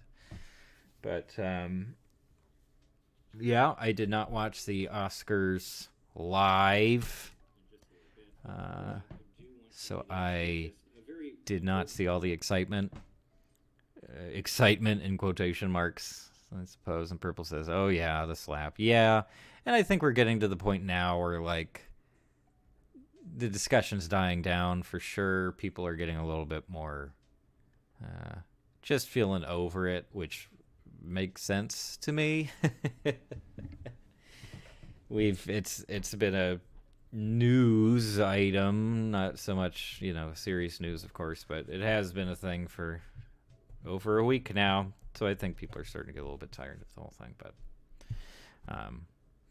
Speaker 1: But yeah, I did not watch the Oscars live. So I did not see all the excitement in quotation marks, I suppose. And Purple says, oh yeah, the slap. Yeah. And I think we're getting to the point now where, like, the discussion's dying down for sure. People are getting a little bit more just feeling over it, which makes sense to me. It's been a news item, not so much serious news, of course, but it has been a thing for over a week now. So I think people are starting to get a little bit tired of the whole thing.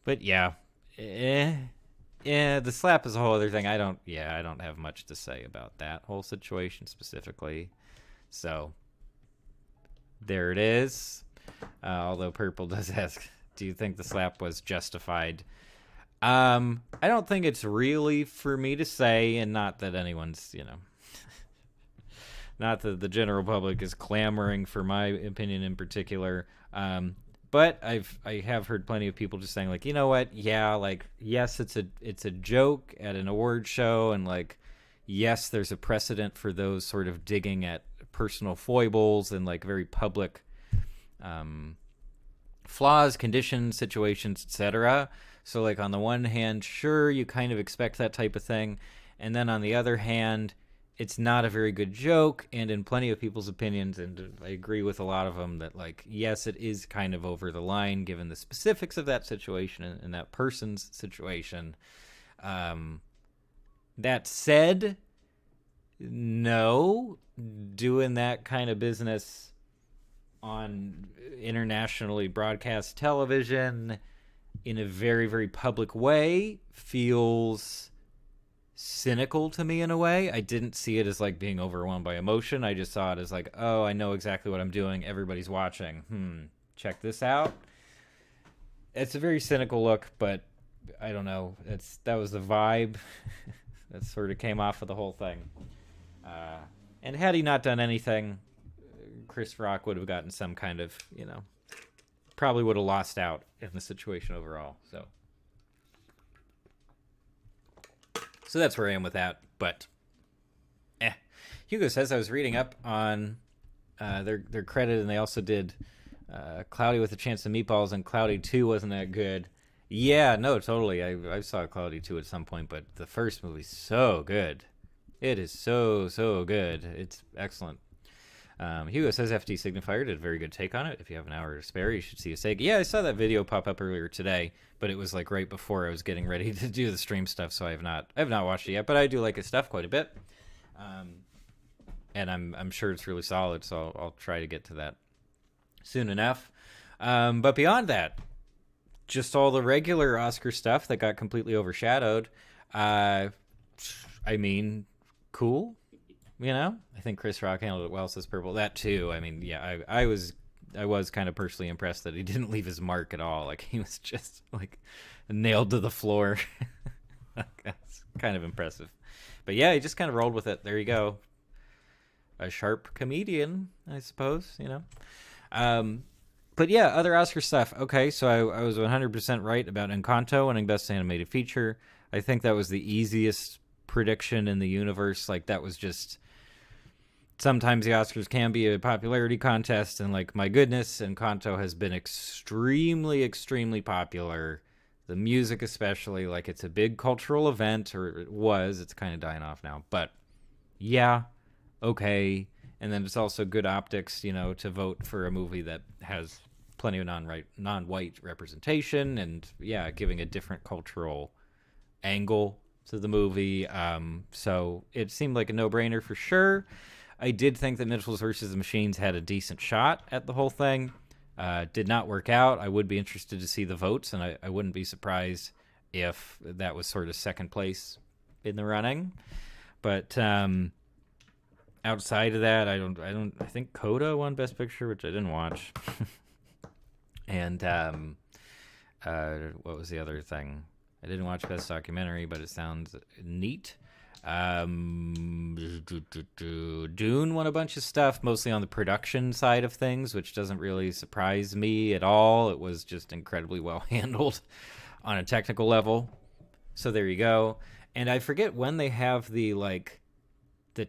Speaker 1: But yeah, the slap is a whole other thing. I don't have much to say about that whole situation specifically. So there it is. Although Purple does ask, do you think the slap was justified? I don't think it's really for me to say, and not that anyone's, not that the general public is clamoring for my opinion in particular. But I have heard plenty of people just saying, like, you know what? Yeah, like, yes, it's a joke at an award show, and like, yes, there's a precedent for those sort of digging at personal foibles and like very public flaws, conditions, situations, etc. So like, on the one hand, sure, you kind of expect that type of thing, and then on the other hand, it's not a very good joke, and in plenty of people's opinions, and I agree with a lot of them, that, like, yes, it is kind of over the line given the specifics of that situation and that person's situation. That said, no, doing that kind of business on internationally broadcast television in a very, very public way feels cynical to me in a way. I didn't see it as like being overwhelmed by emotion. I just saw it as like, oh, I know exactly what I'm doing. Everybody's watching. Check this out. It's a very cynical look, but I don't know. That was the vibe that sort of came off of the whole thing. And had he not done anything, Chris Rock would have gotten some kind of, probably would have lost out in the situation overall. So that's where I am with that. But Hugo says I was reading up on their credit, and they also did Cloudy with a Chance of Meatballs, and Cloudy 2 wasn't that good. Yeah, no, totally. I saw Cloudy 2 at some point, but the first movie's so good. It is so, so good. It's excellent. Hugo says FD Signifier did a very good take on it. If you have an hour to spare, you should see a take. Yeah, I saw that video pop up earlier today, but it was like right before I was getting ready to do the stream stuff, so I have not watched it yet. But I do like his stuff quite a bit, and I'm sure it's really solid. So I'll try to get to that soon enough. But beyond that, just all the regular Oscar stuff that got completely overshadowed. I mean, cool. I think Chris Rock handled it well, says Purple. That too. I mean, yeah, I was kind of personally impressed that he didn't leave his mark at all. Like, he was just like nailed to the floor. That's kind of impressive. But yeah, he just kind of rolled with it. There you go. A sharp comedian, I suppose, But yeah, other Oscar stuff. Okay, so I was 100% right about Encanto winning Best Animated Feature. I think that was the easiest prediction in the universe. Like, that was just... Sometimes the Oscars can be a popularity contest, and like, my goodness, Encanto has been extremely, extremely popular. The music especially, like, it's a big cultural event, or it was. It's kind of dying off now, but yeah, okay. And then it's also good optics, to vote for a movie that has plenty of non-white representation, and yeah, giving a different cultural angle to the movie. So it seemed like a no-brainer for sure. I did think that Mitchells versus the Machines had a decent shot at the whole thing. Did not work out. I would be interested to see the votes, and I wouldn't be surprised if that was sort of second place in the running. But outside of that, I think Coda won Best Picture, which I didn't watch. And what was the other thing? I didn't watch Best Documentary, but it sounds neat. Dune won a bunch of stuff, mostly on the production side of things, which doesn't really surprise me at all. It was just incredibly well handled on a technical level. So there you go. And I forget when they have the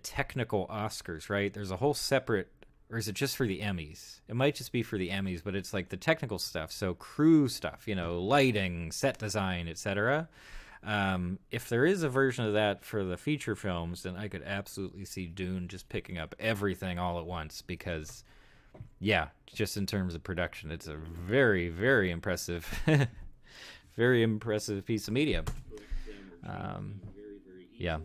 Speaker 1: technical Oscars, right? There's a whole separate, or is it just for the Emmys? It might just be for the Emmys, but it's like the technical stuff. So crew stuff, lighting, set design, etc. If there is a version of that for the feature films, then I could absolutely see Dune just picking up everything all at once, because, yeah, just in terms of production, it's a very, very impressive, very impressive piece of media. Yeah.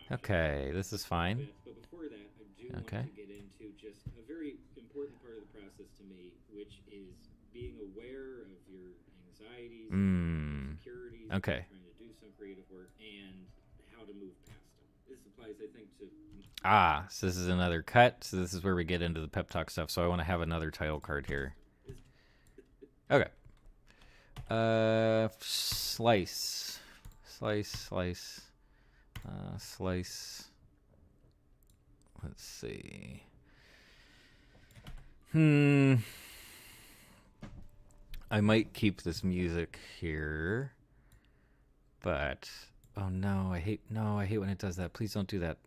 Speaker 1: Okay, this is fine.
Speaker 2: But before that, I do want to get into just a very important part of the process to me, which is being aware of your anxieties, insecurities,
Speaker 1: okay,
Speaker 2: trying to do some creative work, and how to move past them. This applies, I think, to...
Speaker 1: So this is another cut. So this is where we get into the pep talk stuff. So I want to have another title card here. Okay. Slice. Let's see. I might keep this music here, but oh no, I hate when it does that. Please don't do that.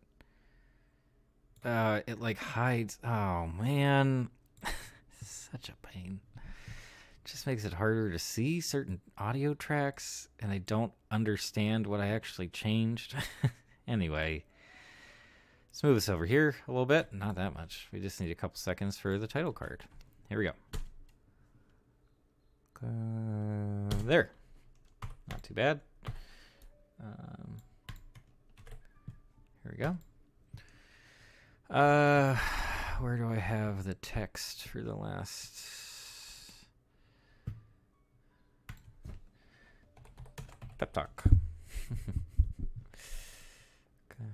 Speaker 1: It like hides. Oh man, this is such a pain. just makes it harder to see certain audio tracks, and I don't understand what I actually changed. Anyway, let's move this over here a little bit. Not that much. We just need a couple seconds for the title card. Here we go. There. Not too bad. Here we go. Where do I have the text for the last... pep talk? Okay.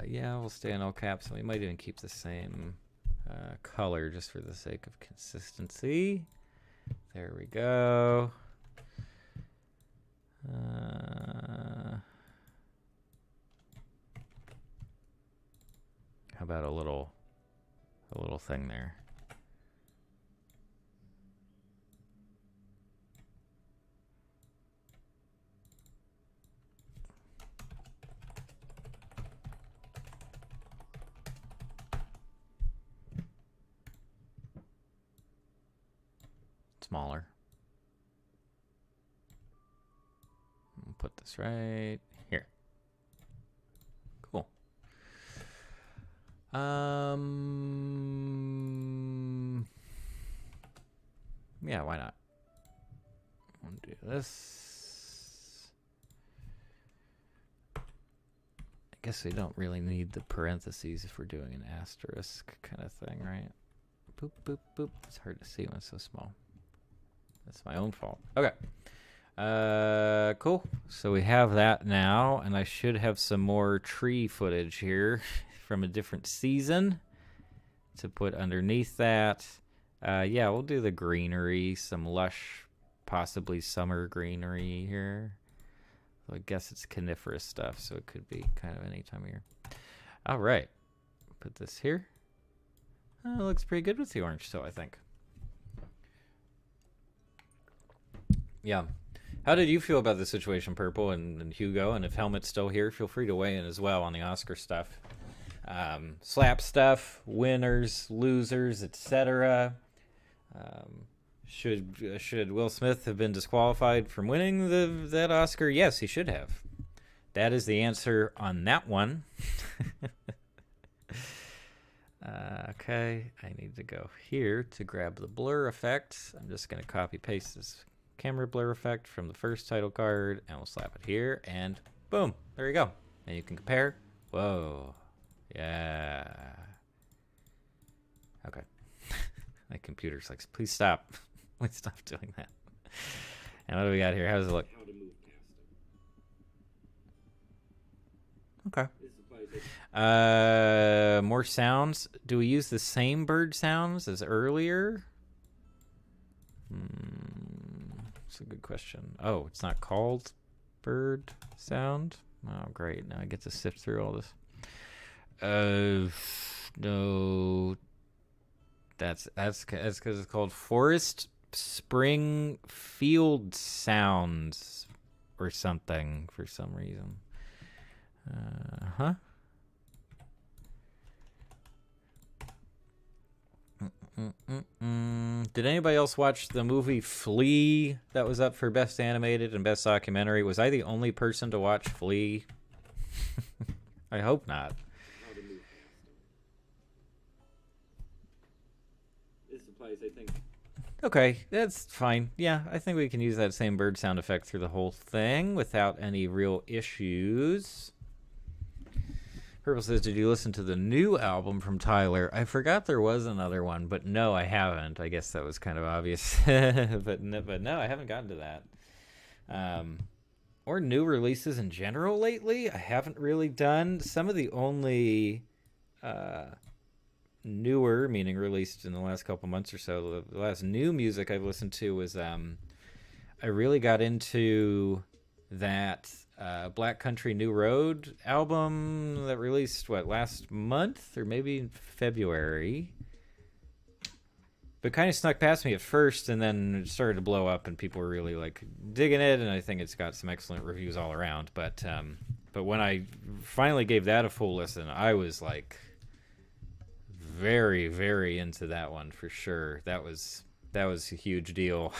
Speaker 1: Yeah, we'll stay in all caps, and we might even keep the same color just for the sake of consistency. There we go. How about a little thing there? Smaller. We'll put this right here. Cool. Yeah, why not? We'll do this. I guess we don't really need the parentheses if we're doing an asterisk kind of thing, right? Boop, boop, boop. It's hard to see when it's so small. That's my own fault. Okay. Cool. So we have that now, and I should have some more tree footage here from a different season to put underneath that. Yeah, we'll do the greenery, some lush, possibly summer greenery here. So I guess it's coniferous stuff, so it could be kind of any time of year. All right. Put this here. It looks pretty good with the orange still, I think. Yeah. How did you feel about the situation, Purple and Hugo? And if Helmet's still here, feel free to weigh in as well on the Oscar stuff. Slap stuff, winners, losers, etc. Should Will Smith have been disqualified from winning that Oscar? Yes, he should have. That is the answer on that one. Okay, I need to go here to grab the blur effect. I'm just going to copy paste this camera blur effect from the first title card, and we'll slap it here, and boom, there you go. And you can compare. Whoa, yeah. Okay. My computer's like, please stop. Please stop doing that. And what do we got here? How does it look?
Speaker 2: How to move past them.
Speaker 1: Okay. More sounds. Do we use the same bird sounds as earlier? That's a good question. Oh, it's not called bird sound? Oh, great. Now I get to sift through all this. No. That's because it's called Forest Spring Field Sounds or something for some reason. Huh? Did anybody else watch the movie Flea that was up for Best Animated and Best Documentary? Was I the only person to watch Flea? I hope not.
Speaker 2: How to move past them. This applies, I think.
Speaker 1: Okay, that's fine. Yeah, I think we can use that same bird sound effect through the whole thing without any real issues. Purple says, did you listen to the new album from Tyler? I forgot there was another one, but no, I haven't. I guess that was kind of obvious. but no, I haven't gotten to that. Or new releases in general lately. I haven't really done. Some of the only newer, meaning released in the last couple months or so, the last new music I've listened to was I really got into that Black Country New Road album that released last month or maybe in February, but kind of snuck past me at first, and then it started to blow up and people were really like digging it, and I think it's got some excellent reviews all around. But when I finally gave that a full listen, I was like very, very into that one for sure. That was that was a huge deal.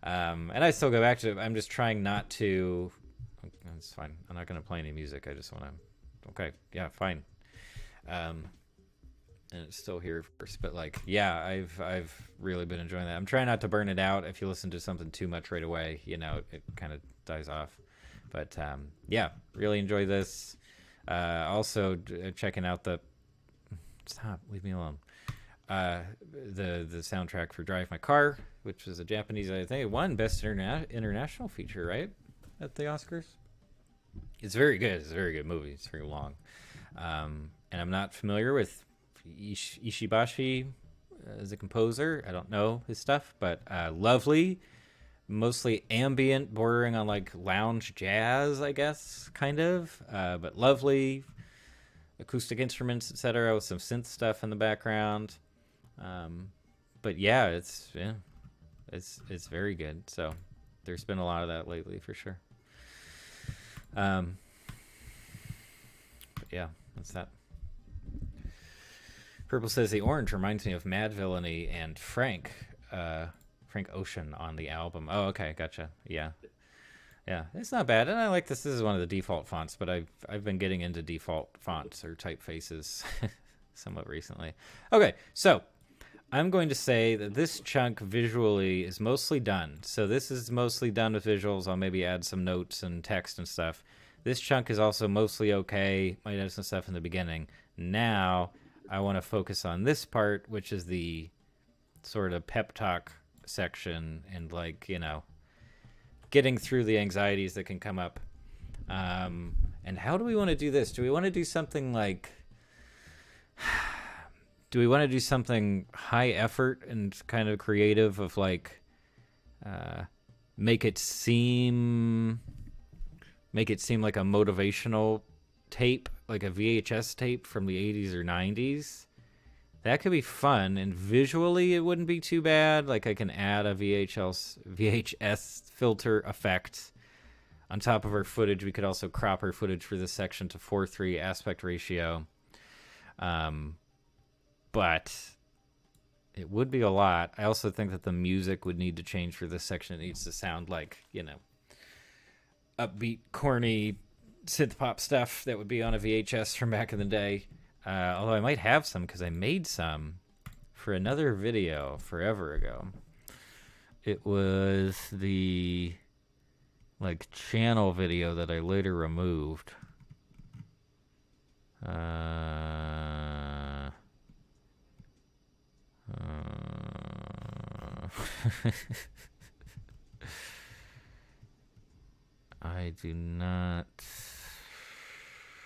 Speaker 1: And I still go back to it. I'm just trying not to. It's fine. I'm not going to play any music. I just want to. Okay, yeah, fine. And it's still here first, but like, yeah, I've really been enjoying that. I'm trying not to burn it out. If you listen to something too much right away, it kind of dies off. But yeah, really enjoy this. Also, checking out the. Stop! Leave me alone. The soundtrack for Drive My Car, which was a Japanese, I think, it won Best International Feature, right, at the Oscars. It's very good. It's a very good movie. It's very long. And I'm not familiar with Ishibashi as a composer. I don't know his stuff, but lovely, mostly ambient, bordering on like lounge jazz, I guess, kind of, but lovely acoustic instruments, etc., with some synth stuff in the background. But yeah, it's very good. So there's been a lot of that lately for sure. But yeah, that's that. Purple says the orange reminds me of Mad Villainy and Frank Ocean on the album. Oh, okay, gotcha. Yeah, it's not bad, and I like this. This is one of the default fonts, but I've been getting into default fonts or typefaces somewhat recently. Okay, so I'm going to say that this chunk visually is mostly done. So this is mostly done with visuals. I'll maybe add some notes and text and stuff. This chunk is also mostly okay. Might have some stuff in the beginning. Now I want to focus on this part, which is the sort of pep talk section and like, getting through the anxieties that can come up. And how do we want to do this? Do we want to do something like... Do we want to do something high effort and kind of creative of like make it seem like a motivational tape, like a VHS tape from the 80s or 90s? That could be fun, and visually it wouldn't be too bad. Like I can add a VHS filter effect on top of our footage. We could also crop our footage for this section to 4:3 aspect ratio. But it would be a lot. I also think that the music would need to change for this section. It needs to sound like, upbeat, corny synth pop stuff that would be on a VHS from back in the day. Although I might have some because I made some for another video forever ago. It was the channel video that I later removed. I do not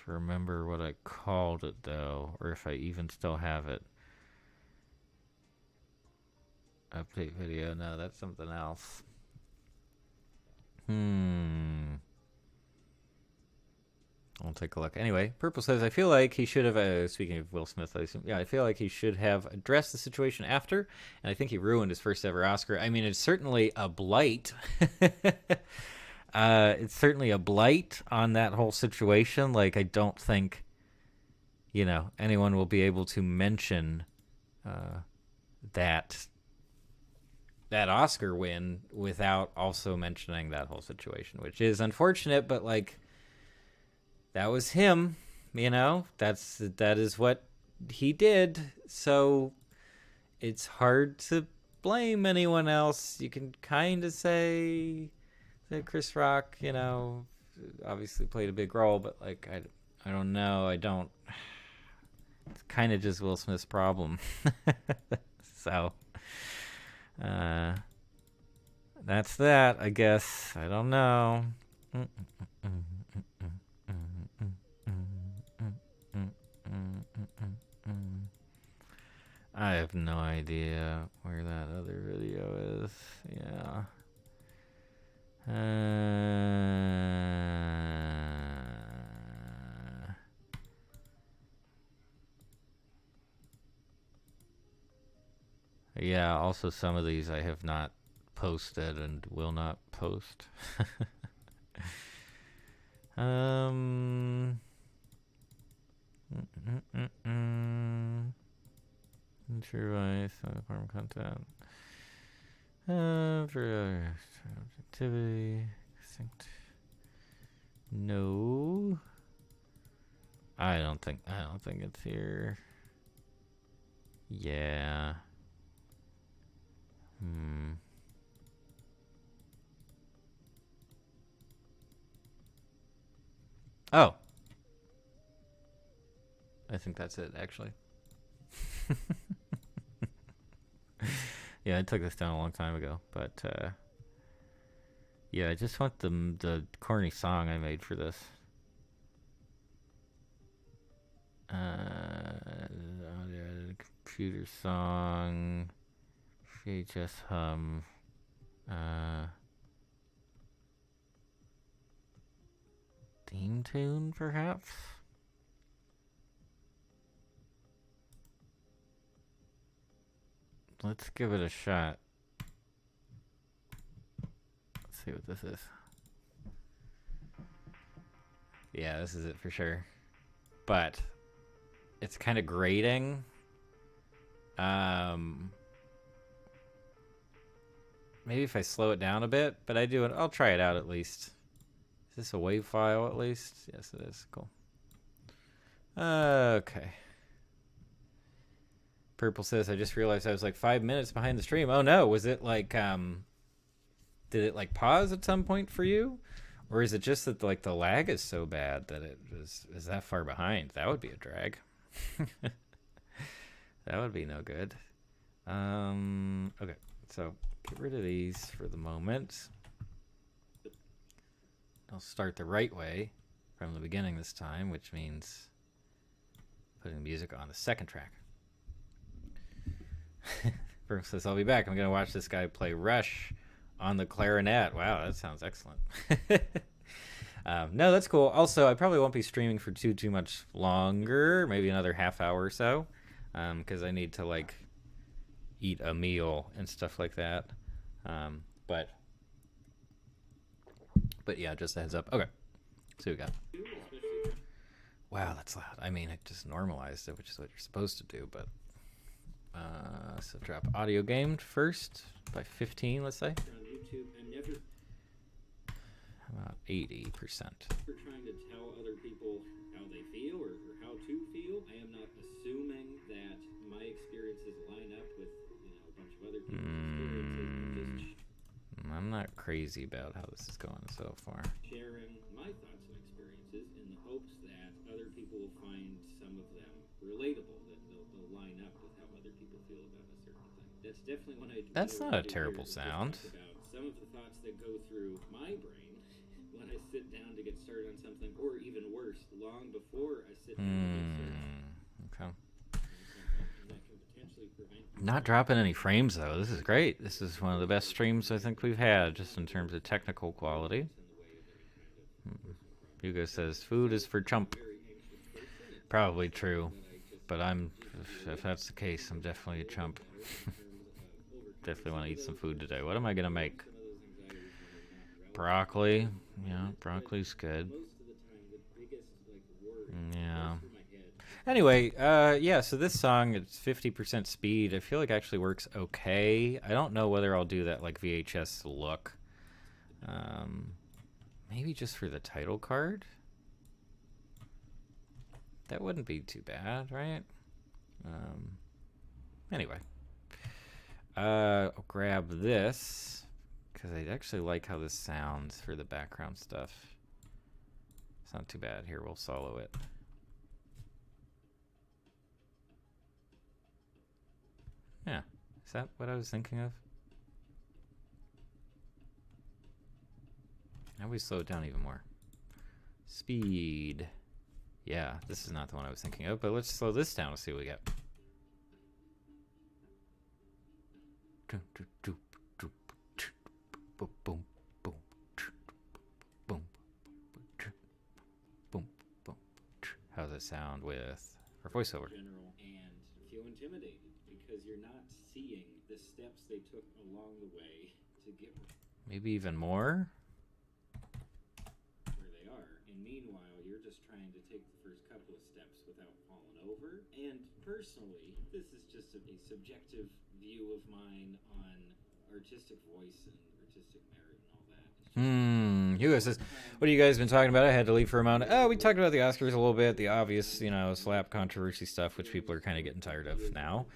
Speaker 1: remember what I called it though, or if I even still have it. Update video. No, that's something else. I'll take a look. Anyway, Purple says, I feel like he should have, speaking of Will Smith, I feel like he should have addressed the situation after, and I think he ruined his first ever Oscar. I mean, it's certainly a blight. It's certainly a blight on that whole situation. Like, I don't think, anyone will be able to mention that Oscar win without also mentioning that whole situation, which is unfortunate, but like, that was him, that is what he did. So it's hard to blame anyone else. You can kind of say that Chris Rock, obviously played a big role, but like, I don't know. It's kind of just Will Smith's problem. So, that's that, I guess. I don't know. I have no idea where that other video is. Yeah. Yeah, also some of these I have not posted and will not post. I'm True life, farm content. For activity, extinct. No. I don't think it's here. Yeah. Oh. I think that's it, actually. Yeah, I took this down a long time ago, but yeah, I just want the corny song I made for this. Computer song, VHS hum, theme tune, perhaps. Let's give it a shot. Let's see what this is. Yeah, this is it for sure. But it's kind of grating. Maybe if I slow it down a bit, but I'll try it out at least. Is this a WAV file at least? Yes, it is. Cool. Okay. Purple says, I just realized I was like 5 minutes behind the stream. Oh no, was it like, did it like pause at some point for you? Or is it just that like the lag is so bad that it is that far behind? That would be a drag. That would be no good. Okay, so get rid of these for the moment. I'll start the right way from the beginning this time, which means putting music on the second track. Brooke says, I'll be back. I'm going to watch this guy play Rush on the clarinet. Wow, that sounds excellent. No, that's cool. Also, I probably won't be streaming for too much longer, maybe another half hour or so, because I need to like eat a meal and stuff like that. But yeah, just a heads up. Okay, so we got. Wow, that's loud. I mean, it just normalized it, which is what you're supposed to do, but. So drop audio gamed first by 15, let's say.
Speaker 2: On YouTube, I'm never
Speaker 1: about 80%.
Speaker 2: trying to tell other people how they feel or how to feel. I am not assuming that my experiences line up with a bunch of other people's experiences.
Speaker 1: I'm not crazy about how this is going so far.
Speaker 2: Sharing my thoughts and experiences in the hopes that other people will find some of them relatable, that they'll line up with how other people feel about a certain thing. That's definitely when I.
Speaker 1: That's not a terrible sound.
Speaker 2: About some of the thoughts that go through my brain when I sit down to get started on something, or even worse, long before I sit down to get started.
Speaker 1: Okay.
Speaker 2: That can potentially prevent.
Speaker 1: Not dropping any frames though. This is great. This is one of the best streams I think we've had, just in terms of technical quality. Hugo says food is for chump. Probably true, but if that's the case, I'm definitely a chump. Definitely want to eat some food today. What am I gonna make? Broccoli. Yeah, broccoli's good. Yeah. Anyway, yeah, so this song, it's 50% speed. I feel like it actually works okay. I don't know whether I'll do that like VHS look. Maybe just for the title card? That wouldn't be too bad, right? Anyway. I'll grab this, because I actually like how this sounds for the background stuff. It's not too bad. Here, we'll solo it. Yeah, is that what I was thinking of? Now we slow it down even more. Speed. Yeah, this is not the one I was thinking of, but let's slow this down and see what we get. How's it sound with our voiceover?
Speaker 2: General, and feel intimidated because you're not seeing the steps they took along the way to get
Speaker 1: maybe even more
Speaker 2: where they are. And meanwhile, you're just trying to take the first couple of steps without falling over and And personally, this is just a subjective view of mine on artistic voice and artistic merit and all that.
Speaker 1: Hugo says, what have you guys been talking about? I had to leave for a moment. Oh, we talked about the Oscars a little bit, the obvious, slap controversy stuff, which people are kind of getting tired of now.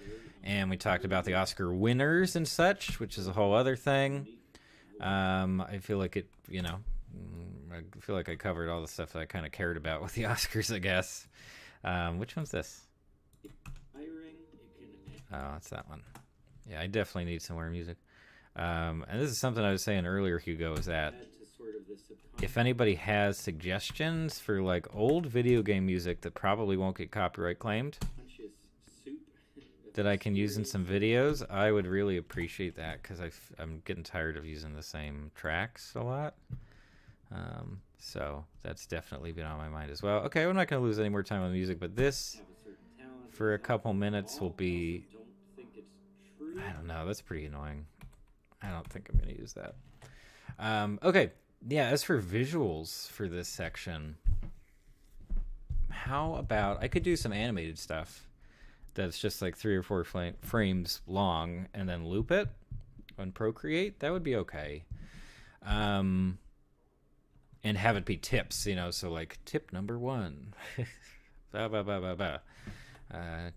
Speaker 1: And we talked about the Oscar winners and such, which is a whole other thing. I feel like I feel like I covered all the stuff that I kind of cared about with the Oscars, I guess. Which one's this? Oh, that's that one. Yeah, I definitely need some more music. And this is something I was saying earlier, Hugo, is that if anybody has suggestions for like old video game music that probably won't get copyright claimed that I can use in some videos, I would really appreciate that, because I'm getting tired of using the same tracks a lot. So that's definitely been on my mind as well. Okay, we're not going to lose any more time on music, but this for a couple minutes will be, I don't know, that's pretty annoying. I don't think I'm going to use that. Okay, yeah, as for visuals for this section, how about, I could do some animated stuff that's just like 3 or 4 frames long and then loop it on Procreate. That would be okay. And have it be tips, so like tip number 1,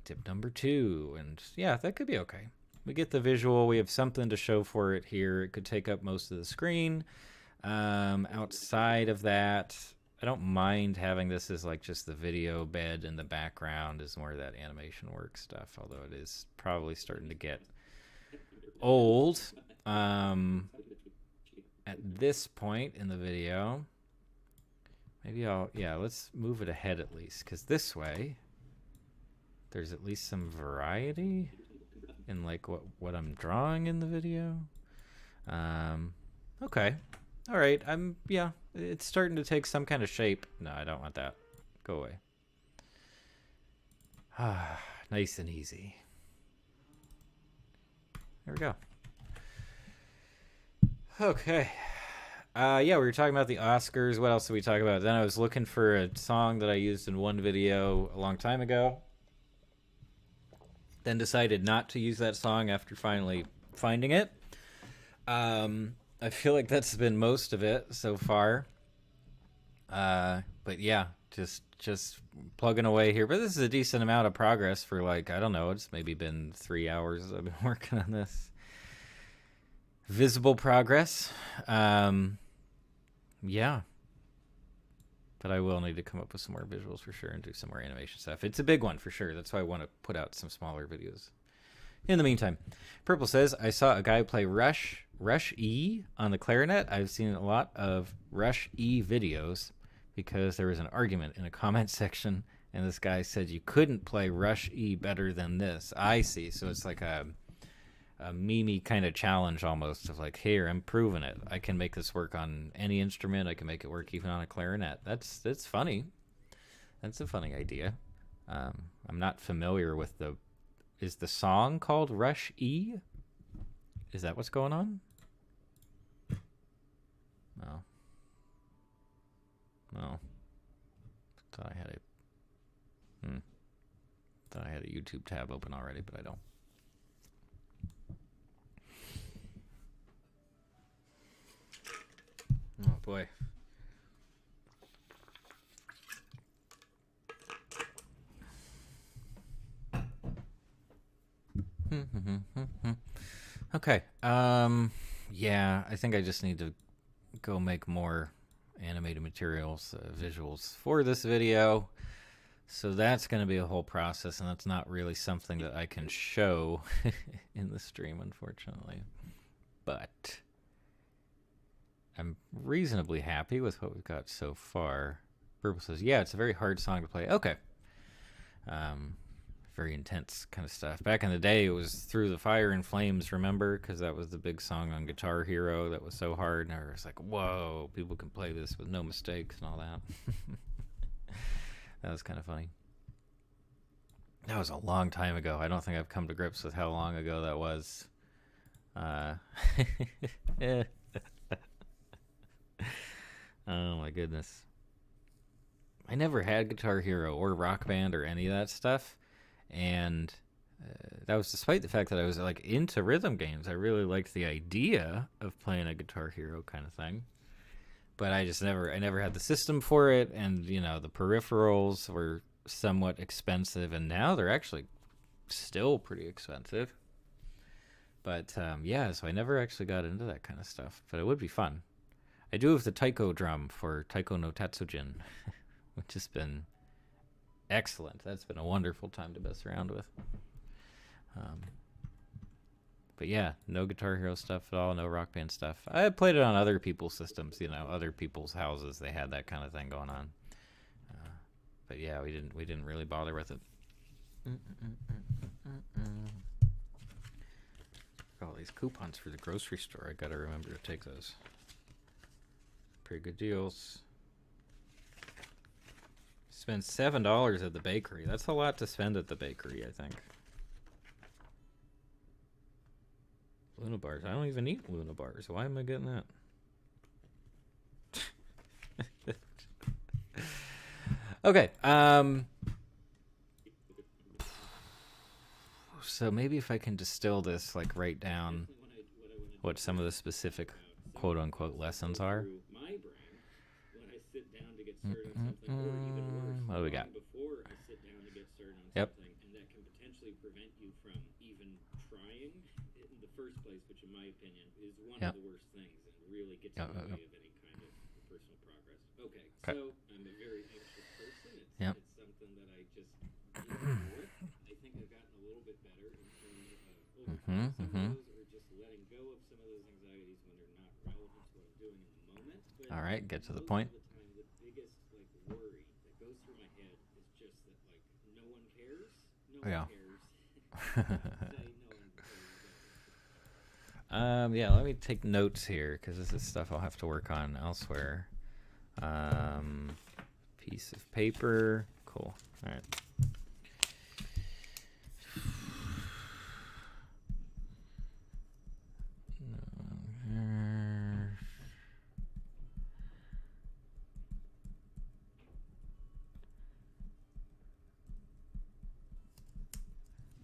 Speaker 1: tip number 2, and yeah, that could be okay. We get the visual, we have something to show for it here. It could take up most of the screen. Outside of that, I don't mind having this as like just the video bed in the background is more of that animation work stuff, although it is probably starting to get old at this point in the video. Maybe let's move it ahead at least, because this way there's at least some variety in like what I'm drawing in the video. Okay. All right. It's starting to take some kind of shape. No, I don't want that. Go away. Nice and easy. There we go. Okay. We were talking about the Oscars. What else did we talk about? Then I was looking for a song that I used in one video a long time ago. Then decided not to use that song after finally finding it. I feel like that's been most of it so far. But yeah, just plugging away here. But this is a decent amount of progress for like, I don't know, it's maybe been 3 hours I've been working on this. Visible progress. Yeah. But I will need to come up with some more visuals for sure and do some more animation stuff. It's a big one for sure. That's why I want to put out some smaller videos. In the meantime, Purple says, I saw a guy play Rush E on the clarinet. I've seen a lot of Rush E videos because there was an argument in a comment section, and this guy said you couldn't play Rush E better than this. I see. So it's like a meme-y kind of challenge almost of like, here, I'm proving it. I can make this work on any instrument. I can make it work even on a clarinet. That's funny. That's a funny idea. I'm not familiar with is the song called Rush E? Is that what's going on? No. Thought I had a YouTube tab open already, but I don't. Oh boy. Okay. Yeah, I think I just need to go make more animated materials, visuals for this video. So that's going to be a whole process, and that's not really something that I can show in the stream, unfortunately. But I'm reasonably happy with what we've got so far. Purple says, yeah, it's a very hard song to play. Okay. Very intense kind of stuff. Back in the day, it was Through the Fire and Flames, remember? Because that was the big song on Guitar Hero that was so hard. And I was like, whoa, people can play this with no mistakes and all that. That was kind of funny. That was a long time ago. I don't think I've come to grips with how long ago that was. Oh my goodness. I never had Guitar Hero or Rock Band or any of that stuff. And that was despite the fact that I was like into rhythm games. I really liked the idea of playing a Guitar Hero kind of thing, but I never had the system for it, and the peripherals were somewhat expensive, and now they're actually still pretty expensive. But yeah, so I never actually got into that kind of stuff, but it would be fun. I do have the taiko drum for Taiko no Tatsujin, which has been excellent. That's been a wonderful time to mess around with. But yeah, no Guitar Hero stuff at all, no Rock Band stuff. I played it on other people's systems, other people's houses. They had that kind of thing going on. But yeah, we didn't really bother with it. All these coupons for the grocery store. I gotta remember to take those. Pretty good deals. Spend $7 at the bakery. That's a lot to spend at the bakery, I think. Luna bars. I don't even eat Luna bars. Why am I getting that? Okay. So maybe if I can distill this, like write down what some of the specific quote-unquote lessons are. What do we got?
Speaker 2: Before I sit down to get started on
Speaker 1: Yep.
Speaker 2: something, and that can potentially prevent you from even trying it in the first place, which in my opinion is one
Speaker 1: Yep.
Speaker 2: of the worst things and really gets in the way of any kind of personal progress. Okay, so I'm a very anxious person.
Speaker 1: Yep.
Speaker 2: It's something that I just deal with. I think I've gotten a little bit better in terms of overcoming some of those, or just letting go of some of those anxieties when they're not relevant to what I'm doing in the moment. But
Speaker 1: All right, get to the point.
Speaker 2: the biggest worry that goes through my head is just that no one cares. No one cares. Say no one cares.
Speaker 1: Yeah, let me take notes here because this is stuff I'll have to work on elsewhere. Piece of paper. Cool. All right.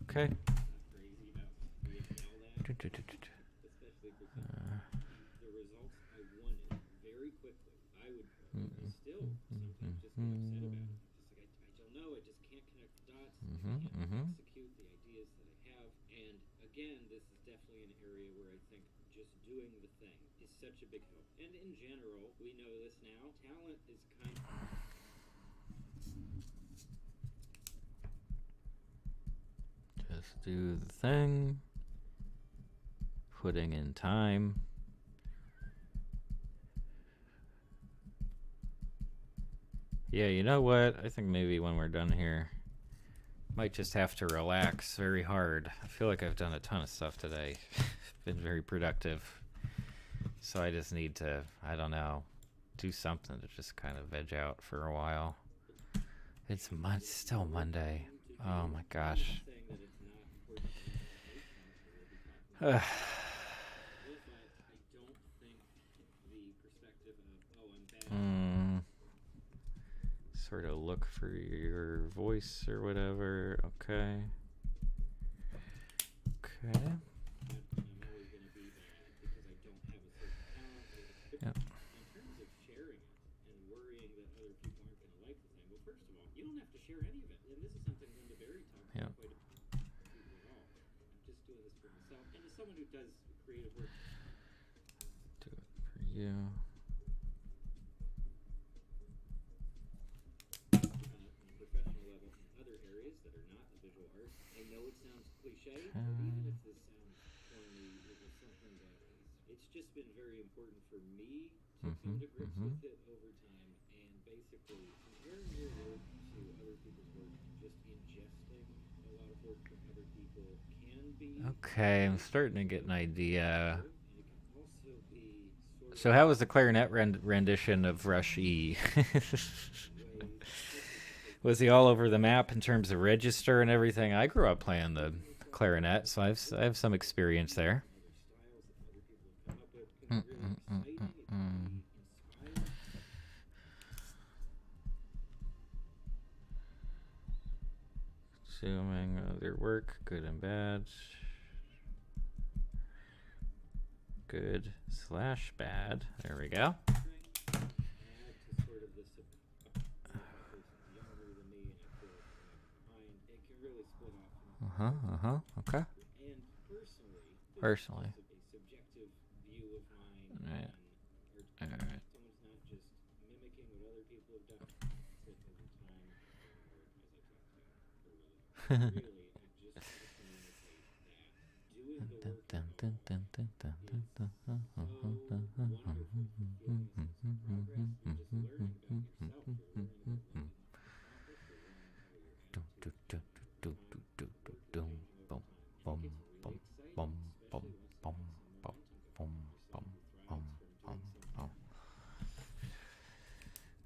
Speaker 1: Okay.
Speaker 2: Especially for the results I wanted very quickly. I would still sometimes just get upset about it. I don't know. I just can't connect the dots. I can't execute the ideas that I have. And again, this is definitely an area where I think just doing the thing is such a big help. And in general, we know this now. Talent is kind of
Speaker 1: Just do the thing. Putting in time. Yeah, you know what? I think maybe when we're done here, might just have to relax very hard. I feel like I've done a ton of stuff today. Been very productive. So I just need to, I don't know, do something to just kind of veg out for a while. It's still Monday. Oh my gosh. Sort of look for your voice or whatever. Okay. Okay. Yep.
Speaker 2: In terms of sharing it and worrying that other people aren't going to like the thing, well, first of all, you don't have to share any of it. And this is something Linda Berry talks about quite a bit at all. I'm just doing this for myself. And as someone who does creative work,
Speaker 1: do it for you.
Speaker 2: I know it sounds cliche, but even if this sounds corny, it was something that it's just been very important for me to come to grips with it over time, and basically comparing your work to other people's work and just ingesting a lot of work from other people can be
Speaker 1: Okay, I'm starting to get an idea.
Speaker 2: It can also be
Speaker 1: So how was the clarinet rendition of Rush E? Was he all over the map in terms of register and everything? I grew up playing the clarinet, so I have some experience there. Resuming other work, good and bad. Good / bad. There we go. Okay. Personally. Right. All right.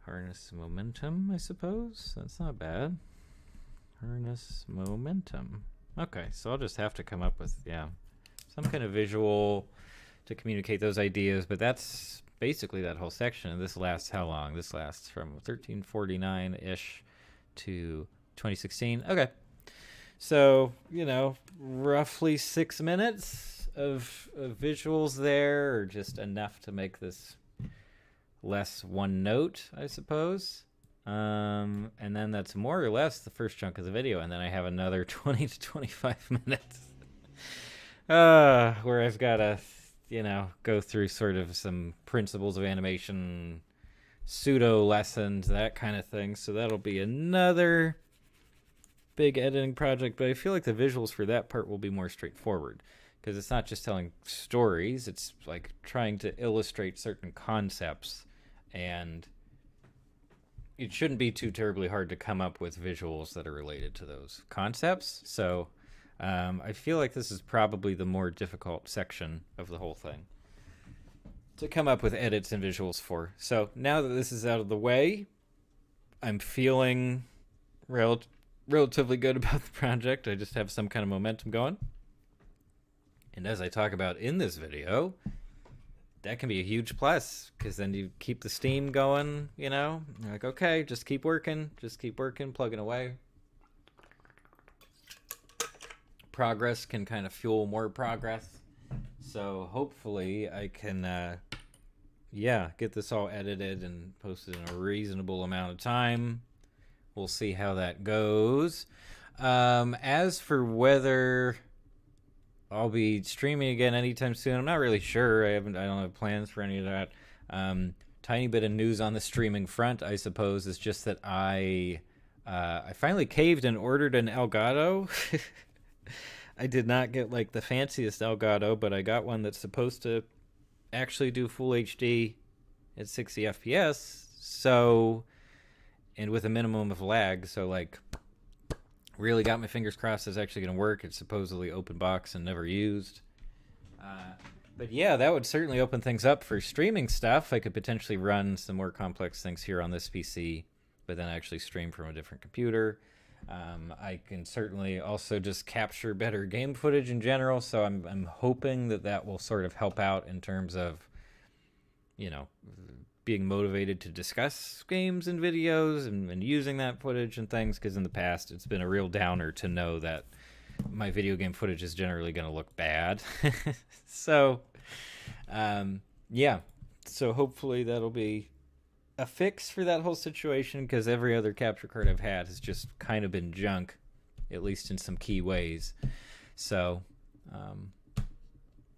Speaker 1: Harness momentum, I suppose. That's not bad. Harness momentum. Okay, so I'll just have to come up with, some kind of visual to communicate those ideas, but that's basically that whole section. And this lasts how long? This lasts from 1349-ish to 2016. Okay. So, roughly 6 minutes of visuals there, or just enough to make this less one note, I suppose. And then that's more or less the first chunk of the video, and then I have another 20 to 25 minutes where I've got to, go through sort of some principles of animation, pseudo lessons, that kind of thing. So that'll be another big editing project, but I feel like the visuals for that part will be more straightforward, because it's not just telling stories, it's like trying to illustrate certain concepts, and it shouldn't be too terribly hard to come up with visuals that are related to those concepts. So I feel like this is probably the more difficult section of the whole thing to come up with edits and visuals for. So now that this is out of the way, I'm feeling relatively good about the project. I just have some kind of momentum going. And as I talk about in this video, that can be a huge plus, because then you keep the steam going, You're like, okay, just keep working, plugging away. Progress can kind of fuel more progress. So hopefully I can, get this all edited and posted in a reasonable amount of time. We'll see how that goes. As for whether I'll be streaming again anytime soon, I'm not really sure. I don't have plans for any of that. Tiny bit of news on the streaming front, I suppose, is just that I finally caved and ordered an Elgato. I did not get like the fanciest Elgato, but I got one that's supposed to actually do full HD at 60 FPS. So, and with a minimum of lag, so like really got my fingers crossed it's actually going to work. It's supposedly open box and never used. But yeah, that would certainly open things up for streaming stuff. I could potentially run some more complex things here on this PC, but then actually stream from a different computer. I can certainly also just capture better game footage in general, so I'm hoping that will sort of help out in terms of, being motivated to discuss games and videos and using that footage and things, because in the past it's been a real downer to know that my video game footage is generally going to look bad. So, so hopefully that'll be a fix for that whole situation, because every other capture card I've had has just kind of been junk, at least in some key ways. So,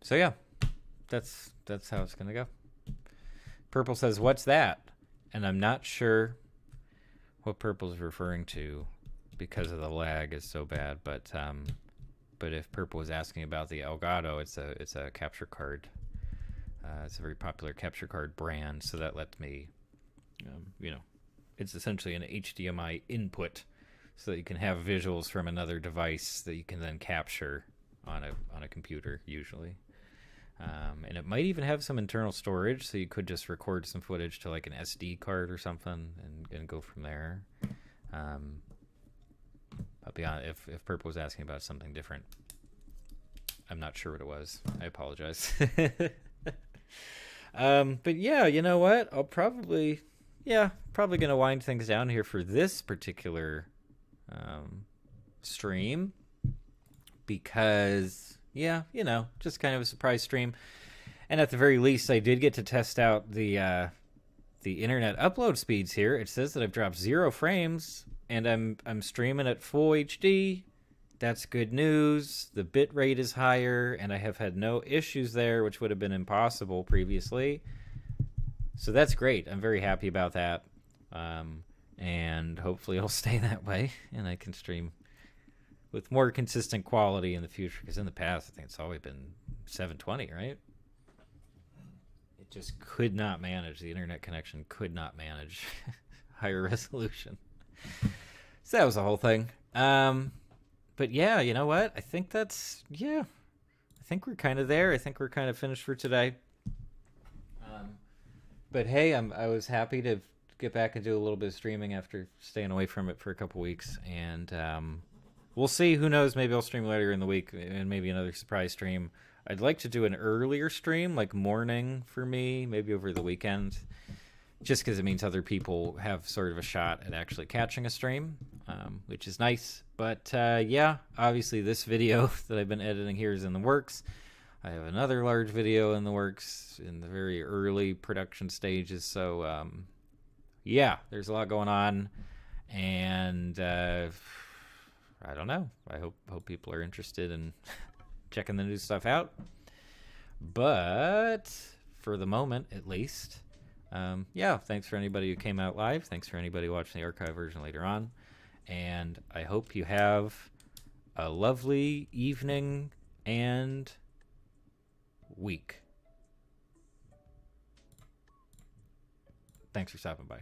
Speaker 1: yeah, that's how it's going to go. Purple says, "What's that?" And I'm not sure what Purple's referring to because of the lag is so bad. But if Purple was asking about the Elgato, it's a capture card. It's a very popular capture card brand, so that lets me, it's essentially an HDMI input, so that you can have visuals from another device that you can then capture on a computer usually. And it might even have some internal storage, so you could just record some footage to like an SD card or something and go from there. But beyond, if Purple was asking about something different, I'm not sure what it was. I apologize. But yeah, you know what? I'll probably going to wind things down here for this particular stream because, yeah, you know, just kind of a surprise stream. And at the very least, I did get to test out the internet upload speeds here. It says that I've dropped 0 frames, and I'm streaming at full HD. That's good news. The bit rate is higher, and I have had no issues there, which would have been impossible previously. So that's great. I'm very happy about that. And hopefully it'll stay that way, and I can stream with more consistent quality in the future, because in the past, I think it's always been 720, right? It just could not manage. The internet connection could not manage higher resolution. So that was the whole thing. But yeah, you know what? I think that's, yeah. I think we're kind of there. I think we're kind of finished for today. But hey, I was happy to get back and do a little bit of streaming after staying away from it for a couple weeks. And we'll see. Who knows? Maybe I'll stream later in the week, and maybe another surprise stream. I'd like to do an earlier stream, like morning for me, maybe over the weekend, just because it means other people have sort of a shot at actually catching a stream, which is nice. But yeah, obviously this video that I've been editing here is in the works. I have another large video in the works in the very early production stages. So yeah, there's a lot going on, and I don't know. I hope people are interested in checking the new stuff out. But for the moment, at least, yeah, thanks for anybody who came out live. Thanks for anybody watching the archive version later on. And I hope you have a lovely evening and week. Thanks for stopping by.